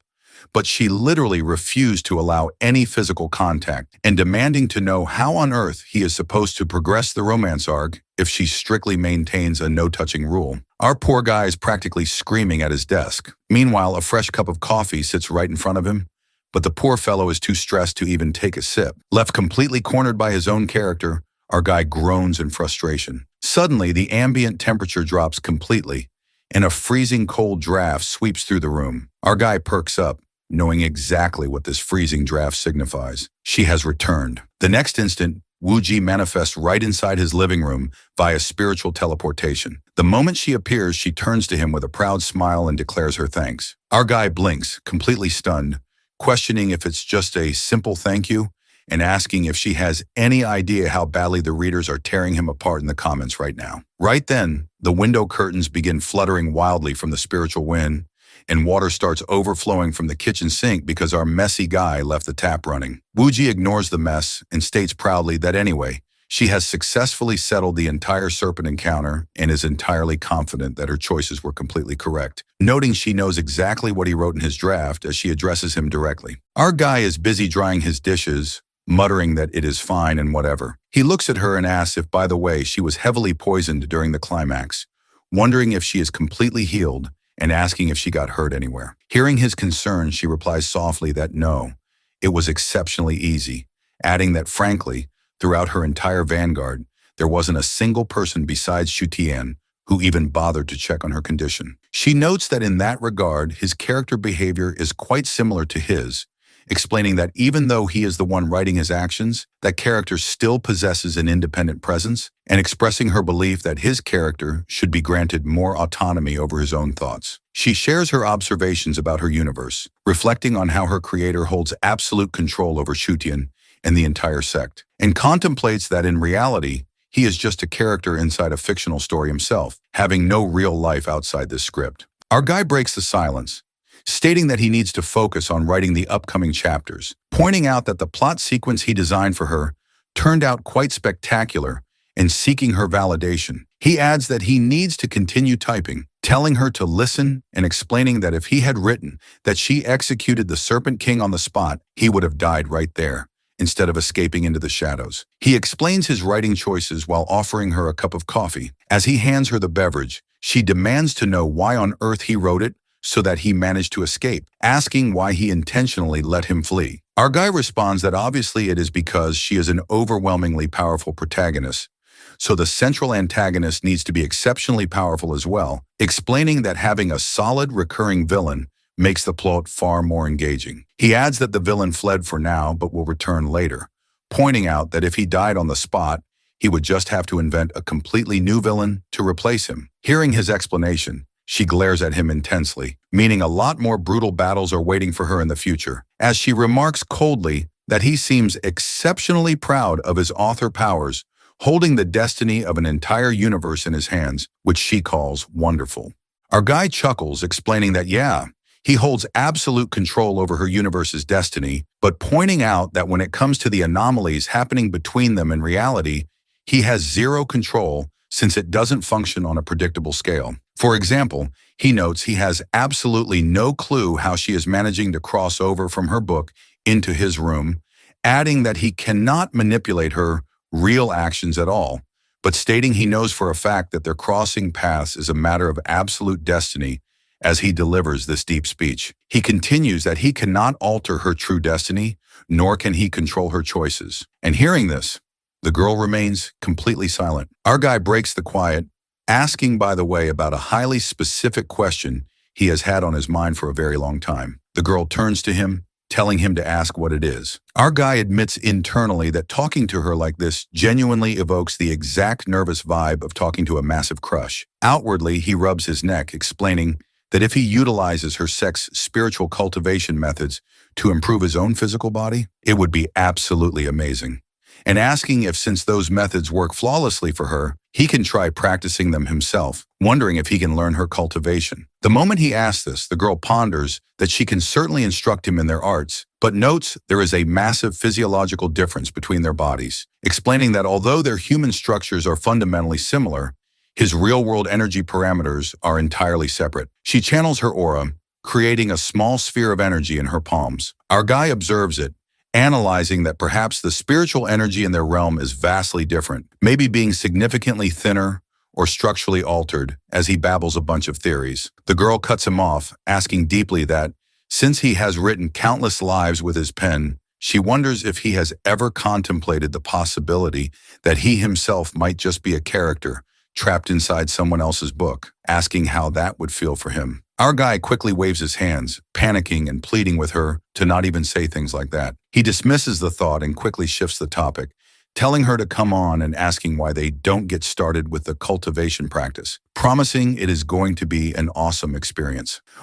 but she literally refused to allow any physical contact and demanding to know how on earth he is supposed to progress the romance arc if she strictly maintains a no-touching rule. Our poor guy is practically screaming at his desk. Meanwhile, a fresh cup of coffee sits right in front of him, but the poor fellow is too stressed to even take a sip. Left completely cornered by his own character, our guy groans in frustration. Suddenly, the ambient temperature drops completely, and a freezing cold draft sweeps through the room. Our guy perks up, knowing exactly what this freezing draft signifies. She has returned. The next instant, Wuji manifests right inside his living room via spiritual teleportation. The moment she appears, she turns to him with a proud smile and declares her thanks. Our guy blinks, completely stunned, questioning if it's just a simple thank you and asking if she has any idea how badly the readers are tearing him apart in the comments right now. Right then, the window curtains begin fluttering wildly from the spiritual wind, and water starts overflowing from the kitchen sink because our messy guy left the tap running. Wuji ignores the mess and states proudly that anyway, she has successfully settled the entire serpent encounter and is entirely confident that her choices were completely correct, noting she knows exactly what he wrote in his draft as she addresses him directly. Our guy is busy drying his dishes, muttering that it is fine and whatever. He looks at her and asks if, by the way, she was heavily poisoned during the climax, wondering if she is completely healed and asking if she got hurt anywhere. Hearing his concern, she replies softly that no, it was exceptionally easy, adding that frankly, throughout her entire vanguard, there wasn't a single person besides Shutian who even bothered to check on her condition. She notes that in that regard, his character behavior is quite similar to his, explaining that even though he is the one writing his actions, that character still possesses an independent presence, and expressing her belief that his character should be granted more autonomy over his own thoughts. She shares her observations about her universe, reflecting on how her creator holds absolute control over Shutian and the entire sect, and contemplates that in reality, he is just a character inside a fictional story himself, having no real life outside this script. Our guy breaks the silence, stating that he needs to focus on writing the upcoming chapters, pointing out that the plot sequence he designed for her turned out quite spectacular and seeking her validation. He adds that he needs to continue typing, telling her to listen and explaining that if he had written that she executed the Serpent King on the spot, he would have died right there, instead of escaping into the shadows. He explains his writing choices while offering her a cup of coffee. As he hands her the beverage, she demands to know why on earth he wrote it so that he managed to escape, asking why he intentionally let him flee. Our guy responds that obviously it is because she is an overwhelmingly powerful protagonist, so the central antagonist needs to be exceptionally powerful as well, explaining that having a solid recurring villain makes the plot far more engaging. He adds that the villain fled for now but will return later, pointing out that if he died on the spot, he would just have to invent a completely new villain to replace him. Hearing his explanation, she glares at him intensely, meaning a lot more brutal battles are waiting for her in the future, as she remarks coldly that he seems exceptionally proud of his author powers, holding the destiny of an entire universe in his hands, which she calls wonderful. Our guy chuckles, explaining that yeah, he holds absolute control over her universe's destiny, but pointing out that when it comes to the anomalies happening between them in reality, he has zero control since it doesn't function on a predictable scale. For example, he notes he has absolutely no clue how she is managing to cross over from her book into his room, adding that he cannot manipulate her real actions at all, but stating he knows for a fact that their crossing paths is a matter of absolute destiny as he delivers this deep speech. He continues that he cannot alter her true destiny, nor can he control her choices. And hearing this, the girl remains completely silent. Our guy breaks the quiet, asking, by the way, about a highly specific question he has had on his mind for a very long time. The girl turns to him, telling him to ask what it is. Our guy admits internally that talking to her like this genuinely evokes the exact nervous vibe of talking to a massive crush. Outwardly, he rubs his neck, explaining that if he utilizes her sex spiritual cultivation methods to improve his own physical body, it would be absolutely amazing. And asking if, since those methods work flawlessly for her, he can try practicing them himself, wondering if he can learn her cultivation. The moment he asks this, the girl ponders that she can certainly instruct him in their arts, but notes there is a massive physiological difference between their bodies, explaining that although their human structures are fundamentally similar, his real-world energy parameters are entirely separate. She channels her aura, creating a small sphere of energy in her palms. Our guy observes it, analyzing that perhaps the spiritual energy in their realm is vastly different, maybe being significantly thinner or structurally altered, as he babbles a bunch of theories. The girl cuts him off, asking deeply that, since he has written countless lives with his pen, she wonders if he has ever contemplated the possibility that he himself might just be a character trapped inside someone else's book, asking how that would feel for him. Our guy quickly waves his hands, panicking and pleading with her to not even say things like that. He dismisses the thought and quickly shifts the topic, telling her to come on and asking why they don't get started with the cultivation practice, promising it is going to be an awesome experience.